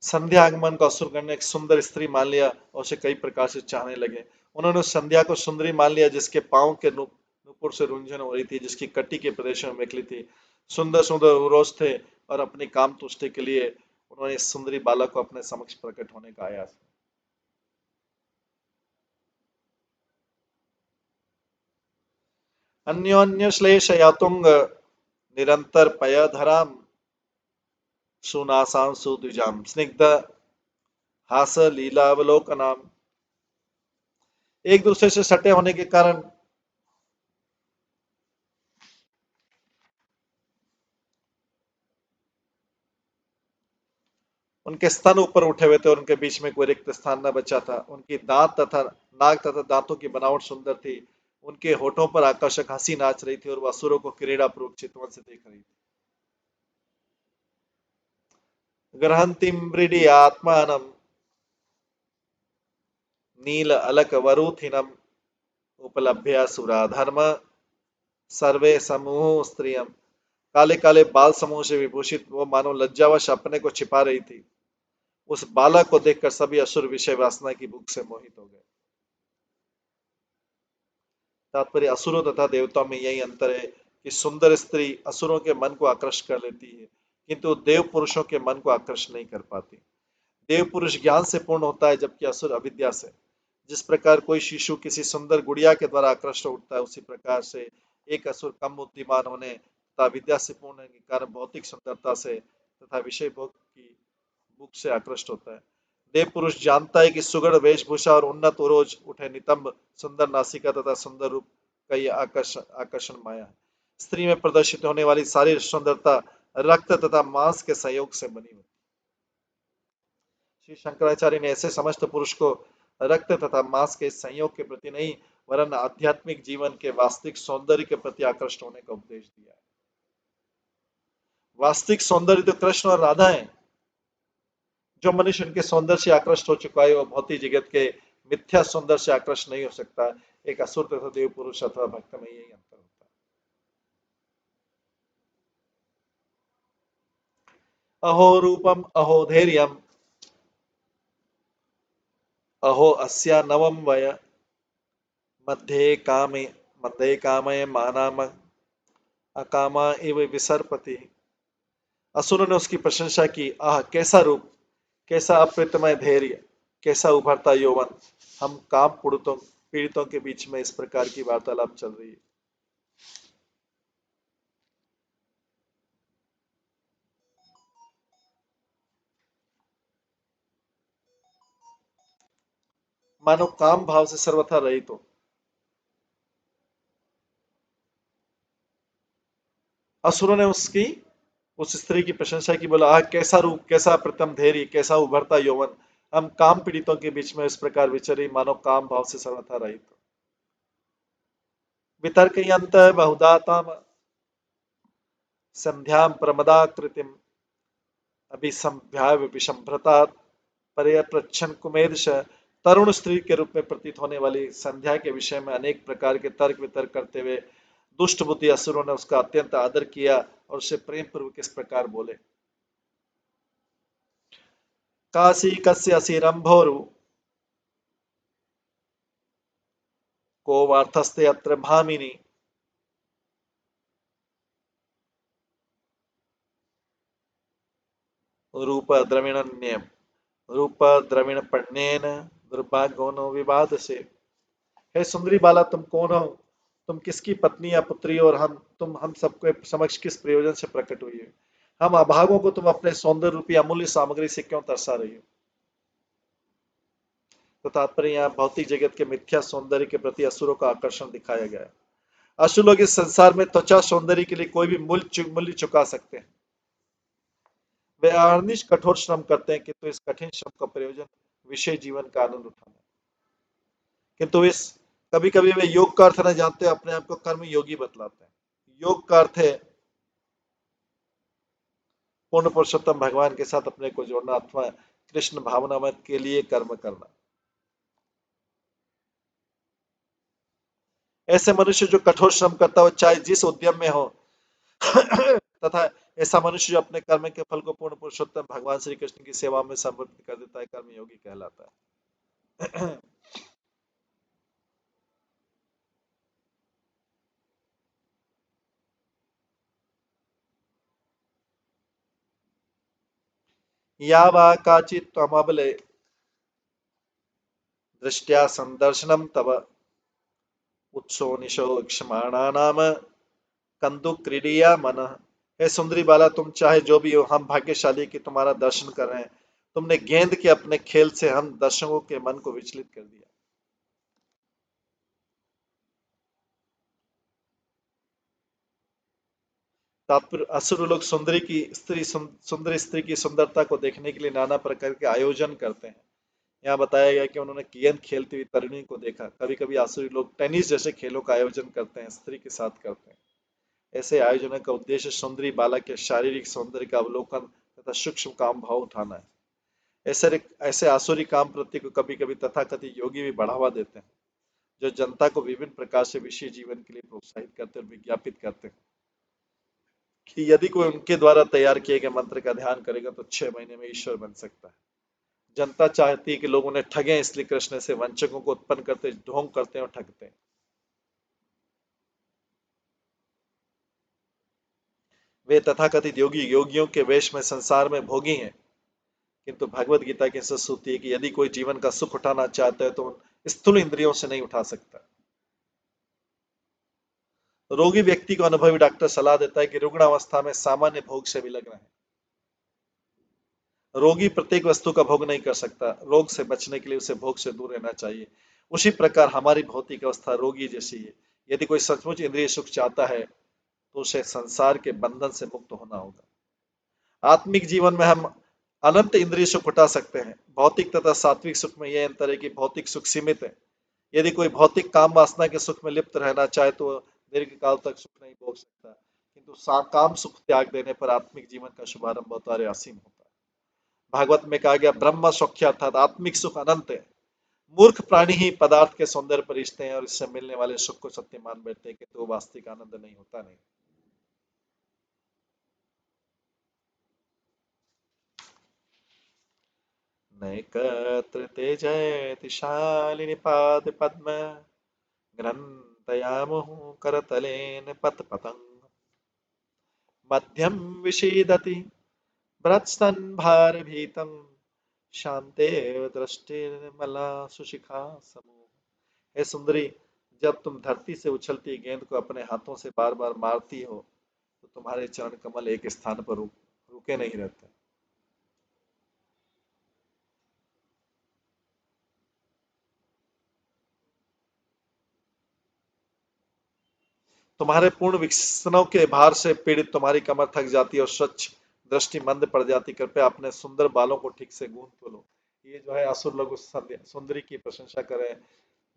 संध्या आगमन को असुरगण ने एक सुंदर स्त्री मान लिया और उसे कई प्रकार से चाहने लगे। उन्होंने उस संध्या को सुंदरी मान लिया जिसके पांव के नुपुर से रुंझन हो रही थी, जिसकी कटी के प्रदेश में मेखली थी, सुंदर सुंदर उरोज थे और अपनी काम तुष्टि के लिए उन्होंने इस सुंदरी बालक को अपने समक्ष प्रकट होने का आयास। अन्योन्य श्लेष यातुंग निरंतर पयधराम सुनासां सुद्विजाम स्निग्ध हास लीलावलोकनाम। एक दूसरे से सटे होने के कारण उनके स्तन ऊपर उठे हुए थे और उनके बीच में कोई रिक्त स्थान न बचा था। उनकी दांत तथा नाक तथा दांतों की बनावट सुंदर थी। उनके होठों पर आकर्षक हंसी नाच रही थी और वह असुरों को क्रीड़ा पूर्वक चितवन से देख रही थी। ग्रहंती मृडी आत्मानम नील अलक वरुथिनम उपलभ्य सुरा धर्म सर्वे समूह स्त्रियम। काले काले बाल समूह से विभूषित वो मानो लज्जावश अपने को छिपा रही थी। उस बालक को देखकर सभी असुर विषय वासना की भूख से मोहित हो गए। तात्पर्य असुरों तथा देवताओं में यही अंतर है कि सुंदर स्त्री असुरों के मन को आकर्षित कर लेती है, किंतु देव पुरुषों के मन को आकर्षित नहीं कर पाती। देव पुरुष ज्ञान से पूर्ण होता है, जबकि असुर अविद्या से। जिस प्रकार कोई शिशु किसी सुंदर गुड़िया के द्वारा आकर्षित उठता है, उसी प्रकार से एक असुर कम बुद्धिमान होने तथा विद्या से पूर्ण होने के कारण भौतिक सुंदरता से तथा विषय भोग की भूख से आकृष्ट होता है। देव पुरुष जानता है कि सुगढ़ वेशभूषा और उन्नत उरोज उठे नितंब सुंदर नासिका तथा सुंदर रूप का यह आकर्षण माया है। स्त्री में प्रदर्शित होने वाली सारी सुंदरता रक्त तथा मांस के संयोग से बनी होती। श्री शंकराचार्य ने ऐसे समस्त पुरुष को रक्त तथा मांस के संयोग के प्रति नहीं, वरन आध्यात्मिक जीवन के वास्तविक सौंदर्य के प्रति आकृष्ट होने का उपदेश दिया है। वास्तविक सौंदर्य तो कृष्ण और राधा है। जो मनुष्य उनके सौंदर्य से आकृष्ट हो चुका है, वह भौतिक जगत के मिथ्या सौंदर्य से आकृष्ट नहीं हो सकता। एक असुर तथा देव पुरुष अथवा भक्त में यही अंतर होता है। अहो रूपम अहो धैर्यम अहो अस्या नवम वय मध्ये कामे मध्ये कामय मानाम अकामा इव विसर्पति। असुरों ने उसकी प्रशंसा की। आह, कैसा रूप, कैसा अप्रतिमय धैर्य, कैसा उभरता यौवन। हम काम पीड़ितों के बीच में इस प्रकार की वार्तालाप चल रही है। मानो काम भाव से सर्वथा रहित हो। असुरों ने उस स्त्री की प्रशंसा की। बोला, आह, कैसा रूप, कैसा प्रथम धैर्य, कैसा उभरता यौवन। हम काम पीड़ितों के बीच में इस प्रकार विचरी, मानो काम भाव से सर्वथा रहित हो। वितर्कयन्त बहुधाताम संध्याम प्रमदाकृतिम अभिसंभ्याय विषम्भ्रतात् पर्यप्रच्छन्न कुमेदश। तरुण स्त्री के रूप में प्रतीत होने वाली संध्या के विषय में अनेक प्रकार के तर्क वितर्क करते हुए दुष्ट बुद्धि असुरों ने उसका अत्यंत आदर किया और उसे प्रेम पूर्वक इस प्रकार बोले। काशी कस्य असिरंभोरु को वार्थस्ते अत्र भामिनी रूप द्रविणन्यम रूप द्रविण पण्येन दुर्भाग्योनो विवाद से। हे सुंदरी बाला, तुम कौन हो? तुम किसकी पत्नी या पुत्री हो और हम सबके समक्ष किस प्रयोजन से प्रकट हुई है? हम अभागों को तुम अपने सौंदर्य रूपी अमूल्य सामग्री से क्यों तरसा रही हो? तो तात्पर्य यहाँ भौतिक जगत के मिथ्या सौंदर्य के प्रति असुरों का आकर्षण दिखाया गया है। असुर लोग इस संसार में त्वचा सौंदर्य के लिए कोई भी मूल्य चुका सकते हैं। वे अहर्निश कठोर श्रम करते हैं, किंतु इस कठिन श्रम का प्रयोजन विषय जीवन का आनंद उठाना है। किंतु इस कभी कभी वे योग का अर्थ न जानते, अपने आप को कर्म योगी बतलाते हैं। योग का अर्थ है पूर्ण पुरुषोत्तम भगवान के साथ अपने को जोड़ना अथवा कृष्ण भावनामय के लिए कर्म करना। ऐसे मनुष्य जो कठोर श्रम करता हो, चाहे जिस उद्यम में हो तथा ऐसा मनुष्य जो अपने कर्म के फल को पूर्ण पुरुषोत्तम भगवान श्री कृष्ण की सेवा में समर्पित कर देता है, कर्म योगी कहलाता है। या वा काचित् त्वमबले दृष्ट्या संदर्शनम तव उत्सो निशो क्षमाणानाम कंदुक क्रीडिया मन। हे सुंदरी बाला, तुम चाहे जो भी हो, हम भाग्यशाली कि तुम्हारा दर्शन कर रहे हैं। तुमने गेंद के अपने खेल से हम दर्शकों के मन को विचलित कर दिया। तात्पर्य, असुर लोग सुंदरी स्त्री की सुंदरता को देखने के लिए नाना प्रकार के आयोजन करते हैं। यहाँ बताया गया कि उन्होंने गेंद खेलती हुई तरुणी को देखा। कभी कभी आसुरी लोग टेनिस जैसे खेलों का आयोजन करते हैं, स्त्री के साथ करते हैं। ऐसे आयोजनों का उद्देश्य सुंदरी बालक के शारीरिक सौंदर्य का अवलोकन तथा सूक्ष्म काम भाव उठाना है। ऐसे ऐसे आसुरी काम प्रति को कभी कभी तथाकथित योगी भी बढ़ावा देते हैं, जो जनता को विभिन्न प्रकार से विषय जीवन के लिए प्रोत्साहित करते और विज्ञापित करते हैं कि यदि कोई उनके द्वारा तैयार किए गए मंत्र का ध्यान करेगा तो 6 महीने में ईश्वर बन सकता है। जनता चाहती है कि लोग उन्हें ठगें, इसलिए कृष्ण से वंचकों को उत्पन्न करते, ढोंग करते हैं और ठगते हैं। वे तथाकथित योगी योगियों के वेश में संसार में भोगी हैं, किंतु भगवत गीता की संस्तुति है कि यदि कोई जीवन का सुख उठाना चाहता है तो उन स्थूल इंद्रियों से नहीं उठा सकता। रोगी व्यक्ति को अनुभवी डॉक्टर सलाह देता है कि रुग्ण अवस्था में सामान्य भोग से विलग रहें। रोगी प्रत्येक वस्तु का भोग नहीं कर सकता, रोग से बचने के लिए उसे भोग से दूर रहना चाहिए। उसी प्रकार हमारी भौतिक अवस्था रोगी जैसी है। यदि कोई सचमुच इंद्रिय सुख चाहता है तो उसे संसार के बंधन से मुक्त होना होगा। आत्मिक जीवन में हम अनंत इंद्रिय सुख उठा सकते हैं। भौतिक तथा सात्विक सुख में यह अंतर है कि भौतिक सुख सीमित है। यदि कोई भौतिक काम वासना के सुख में लिप्त रहना चाहे तो दीर्घ काल तक सुख नहीं भोग सकता, किंतु काम सुख त्याग देने पर आत्मिक जीवन का शुभारंभ होता है, असीम होता है। भागवत में कहा गया, ब्रह्म सौख्य अर्थात आत्मिक सुख अनंत है। मूर्ख प्राणी ही पदार्थ के सौंदर्य पर रिश्ते हैं और इससे मिलने वाले सुख को सत्य मान बैठते हैं, किंतु वास्तविक आनंद नहीं होता। नहीं, नैकत्र तेजयति शालिनि पाद पद्म ग्रन्थयामुः करतलेन पतपतंग मध्यम विषीदति भ्रत्स्तनभारभीतं शान्तेव दृष्टिर्मला सुशिखा समूह। हे सुंदरी, जब तुम धरती से उछलती गेंद को अपने हाथों से बार बार मारती हो तो तुम्हारे चरण कमल एक स्थान पर रुके नहीं रहते। तुम्हारे पूर्ण विकसनों के भार से पीड़ित तुम्हारी कमर थक जाती है और स्वच्छ दृष्टि मंद पड़ जाती। कृपया अपने सुंदर बालों को ठीक से गूंथ तो लो। ये जो है असुर लोग उस सुंदरी की प्रशंसा करें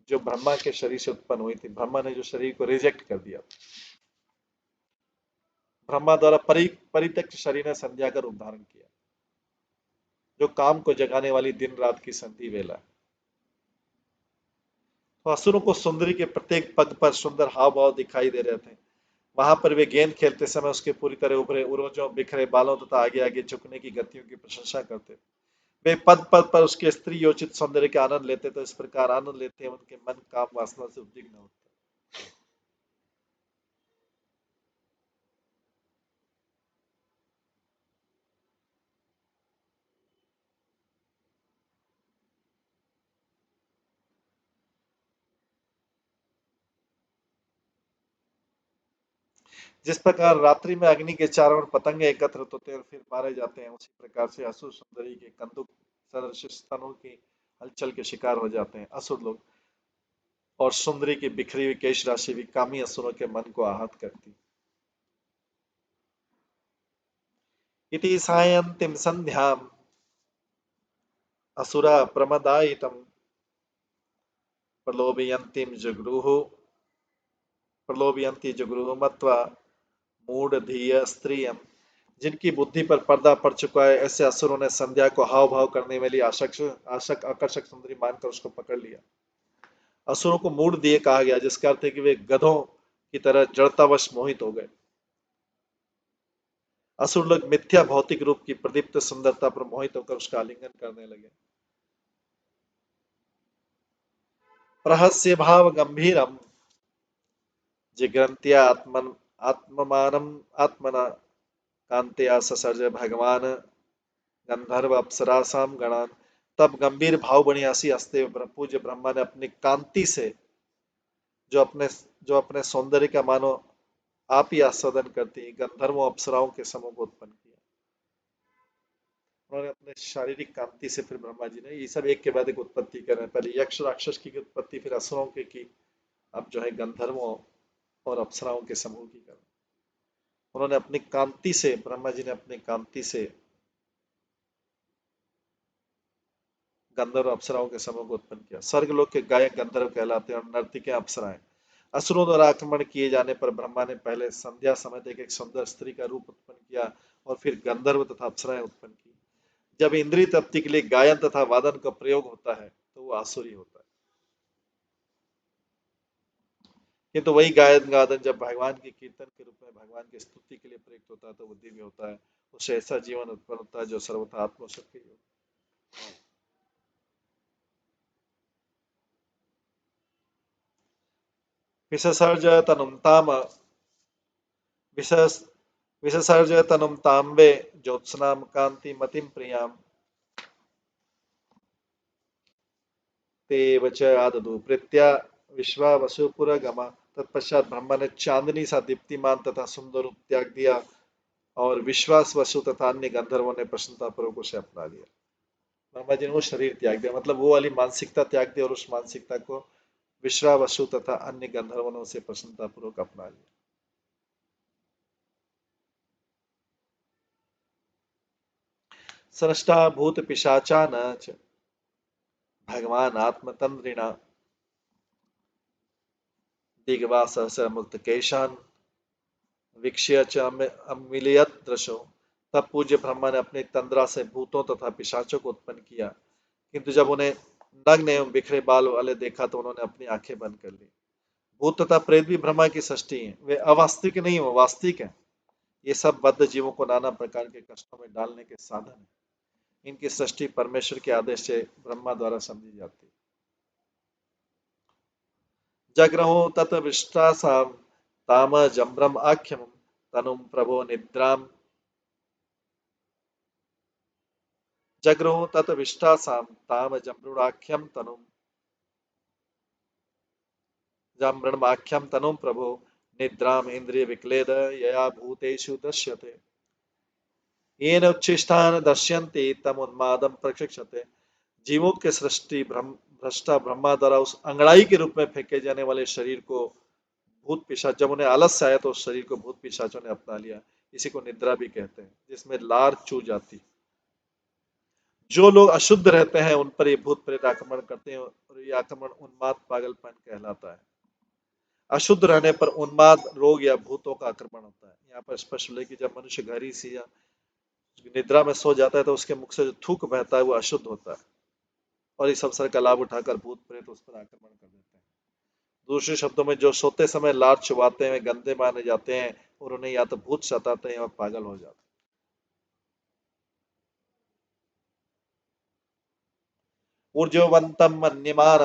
जो ब्रह्मा के शरीर से उत्पन्न हुई थी। ब्रह्मा ने जो शरीर को रिजेक्ट कर दिया, ब्रह्मा द्वारा परित्यक्त शरीर ने संध्या का रूप धारण किया, जो काम को जगाने वाली दिन रात की संधि वेला। तो असुरों को सुंदरी के प्रत्येक पग पर सुंदर हाव भाव दिखाई दे रहे थे। वहां पर वे गेंद खेलते समय उसके पूरी तरह उभरे उरोजों, बिखरे बालों तथा आगे आगे झुकने की गतियों की प्रशंसा करते। वे पद पद पर उसके स्त्री योचित सौंदर्य का आनंद लेते, तो इस प्रकार आनंद लेते हैं उनके मन काम वासना से उद्विग्न होते। जिस प्रकार रात्रि में अग्नि के चारों ओर पतंगे एकत्र होते हैं और फिर मारे जाते हैं, उसी प्रकार से असुर सुंदरी के कंदुक सदृश स्तनों की हलचल के शिकार हो जाते हैं। असुर लोग और सुंदरी की बिखरी हुई केश राशि भी कामी असुरों के मन को आहत करती। इति सायंतिम संध्याम असुरा प्रमदायितम प्रलोभयन्तीम जगृह प्रलोभयन्ती जगृह मत्वा मूढ़धीय स्त्रियम। जिनकी बुद्धि पर पर्दा पड़ चुका है, ऐसे असुरों ने संध्या को हाव भाव करने वाली आशक आकर्षक सुंदरी मानकर उसको पकड़ लिया। असुरों को मूढ़ दिए कहा गया, जिसका अर्थ है कि वे गधों की तरह जड़तावश मोहित हो गए। असुर लोग मिथ्या भौतिक रूप की प्रदीप्त सुंदरता पर मोहित होकर उसका आलिंगन करने लगे। प्रहस्य भाव गंभीरम जिग्रंत्या आत्ममानम आत्मना कांत्या ससर्ज भगवान गंधर्व अप्सरासाम गणान। तब गंभीर भाव बनी हंसी हंसते हुए पूज्य ब्रह्मा ने अपनी कांति से जो अपने सौंदर्य का मानो आप ही आस्वादन करती गंधर्वों अप्सराओं के समूह को उत्पन्न किया। उन्होंने अपने शारीरिक कांति से, फिर ब्रह्मा जी ने ये सब एक के बाद एक उत्पत्ति कर रहे हैं। पहले यक्ष राक्षस की उत्पत्ति, फिर असुरों की, अब जो है गंधर्वों और अप्सराओं के समूह की कर रहे हैं। उन्होंने अपनी कांति से, ब्रह्मा जी ने अपनी कांति से गंधर्व अप्सराओं के समूह को उत्पन्न किया। स्वर्गलोक के गायक गंधर्व कहलाते हैं और नर्तिकें अप्सराएं। असुरों द्वारा आक्रमण किए जाने पर ब्रह्मा ने पहले संध्या समय तक एक सुंदर स्त्री का रूप उत्पन्न किया और फिर गंधर्व तथा अप्सराएं उत्पन्न की। जब इंद्रिय तृप्ति के लिए गायन तथा वादन का प्रयोग होता है तो वो आसुरी होता है, किंतु वही गायन वादन जब भगवान के कीर्तन के रूप में भगवान की स्तुति के लिए प्रयुक्त होता है तो वो दिव्य होता है। उससे ऐसा जीवन उत्पन्न होता है जो सर्वथा आत्मसुख ही हो। विससर्ज तनुम ताम विससर्ज तनुम तांबे ज्योत्सनाम कांति मतिम प्रियाम ते वच आददु प्रीत्या विश्वावसुपुरगमा। तत्पश्चात ब्रह्मा ने चांदनी सा दीप्तिमान तथा सुंदर रूप त्याग दिया और विश्वास वसु तथा अन्य गंधर्वों ने प्रसन्नतापूर्वक उसे अपना लिया। ब्रह्मा जी ने वो शरीर त्याग दिया, मतलब वो वाली मानसिकता त्याग दी, और उस मानसिकता को विश्वावसु तथा अन्य गंधर्वों ने उसे प्रसन्नतापूर्वक अपना लिया। सृष्टा भूत पिशाचा न भगवान आत्मतंद्रिणा दिग्वास मुक्त केशान वीक्ष्य च अमिलियत दृशो। तब पूज्य ब्रह्मा ने अपनी तंद्रा से भूतों तथा पिशाचों को उत्पन्न किया, किंतु जब उन्हें नग्न एवं बिखरे बाल वाले देखा तो उन्होंने अपनी आंखें बंद कर ली। भूत तथा प्रेत भी ब्रह्मा की सृष्टि है, वे अवास्तविक नहीं, वो वास्तविक है। ये सब बद्ध जीवों को नाना प्रकार के कष्टों में डालने के साधन है। इनकी सृष्टि परमेश्वर के आदेश से ब्रह्मा द्वारा समझी जाती है। जग्रहो तत्विष्टासाम ताम जम्रम आख्यम तनुम प्रभो निद्राम जग्रहो तत्विष्टासाम ताम जम्रुणाख्यम तनुम जाम्रणमाख्यम तनुम प्रभो निद्राम इंद्रिय विक्लेद यया भूतेषु दृश्यते येन उच्छिष्टान दर्शयन्ति तम उन्मादम प्रशिक्षते। जीवों के सृष्टि भ्रष्टा ब्रह्मा द्वारा उस अंगड़ाई के रूप में फेंके जाने वाले शरीर को भूत पिशाच, जब उन्हें आलस्य आया तो उस शरीर को भूत पिशाचों ने अपना लिया। इसी को निद्रा भी कहते हैं, जिसमें लार चू जाती। जो लोग अशुद्ध रहते हैं उन पर ये भूत प्रेत आक्रमण करते हैं और ये आक्रमण उन्माद पागलपन कहलाता है। अशुद्ध रहने पर उन्माद रोग या भूतों का आक्रमण होता है। यहाँ पर स्पष्ट है कि जब मनुष्य गहरी सी या निद्रा में सो जाता है तो उसके मुख से जो थूक बहता है वो अशुद्ध होता है, और इस अवसर का लाभ उठाकर भूत प्रेत उस पर आक्रमण कर देते हैं। दूसरे शब्दों में जो सोते समय लार चुबाते हैं गंदे माने जाते हैं और उन्हें या तो भूत सताते हैं या पागल हो जाते हैं। ऊर्जवंतम मन्यमान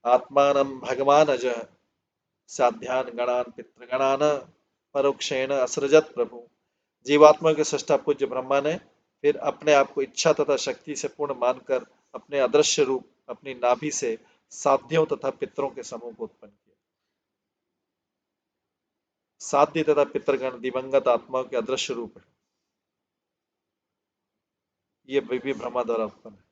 आत्मानं भगवानज साध्यान गणान पितृगणान परोक्षेण असृजत प्रभु। जीवात्मा के सृष्टा पूज्य ब्रह्मा ने फिर अपने आप को इच्छा तथा शक्ति से पूर्ण मानकर अपने अदृश्य रूप अपनी नाभि से साध्यों तथा पितरों के समूह को उत्पन्न किया। साध्य तथा पितृगण दिवंगत आत्माओं के अदृश्य रूप है। ये भी ब्रह्मा द्वारा उत्पन्न है।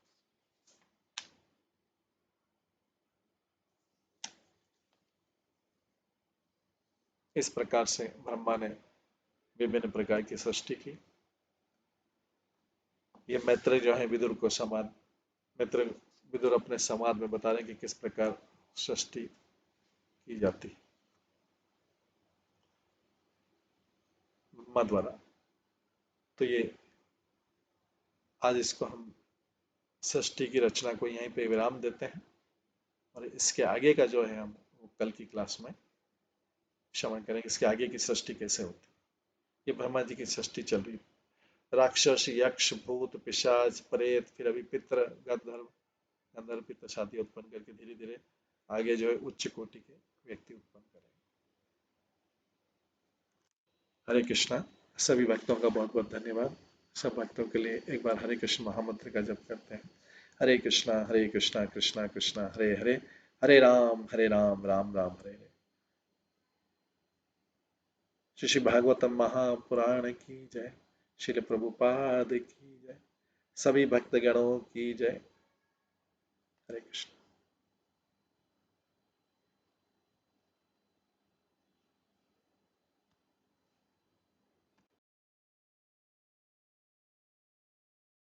इस प्रकार से ब्रह्मा ने विभिन्न प्रकार की सृष्टि की। ये मैत्रेय जो है विदुर को संवाद, मैत्रेय विदुर अपने संवाद में बता रहे हैं कि किस प्रकार सृष्टि की जाती है ब्रह्मा द्वारा। तो ये आज इसको हम सृष्टि की रचना को यहीं पे विराम देते हैं, और इसके आगे का जो है हम कल की क्लास में श्रवण करेंगे, इसके आगे की सृष्टि कैसे होती है। ये ब्रह्मा जी की सृष्टि चल रही है। राक्षस, यक्ष, भूत, पिशाच, प्रेत, फिर अभी पितृ, गंधर्व, गंधर्व पितृ आदि उत्पन्न करके धीरे धीरे आगे जो है उच्च कोटि के व्यक्ति उत्पन्न करेंगे। हरे कृष्णा। सभी भक्तों का बहुत बहुत धन्यवाद। सब भक्तों के लिए एक बार हरे कृष्ण महामंत्र का जप करते हैं। हरे कृष्णा कृष्णा कृष्णा हरे हरे, हरे राम राम राम हरे हरे। श्री भागवतम महापुराण की जय, श्रील प्रभुपाद की जय, सभी भक्तगणों की जय। हरे कृष्ण।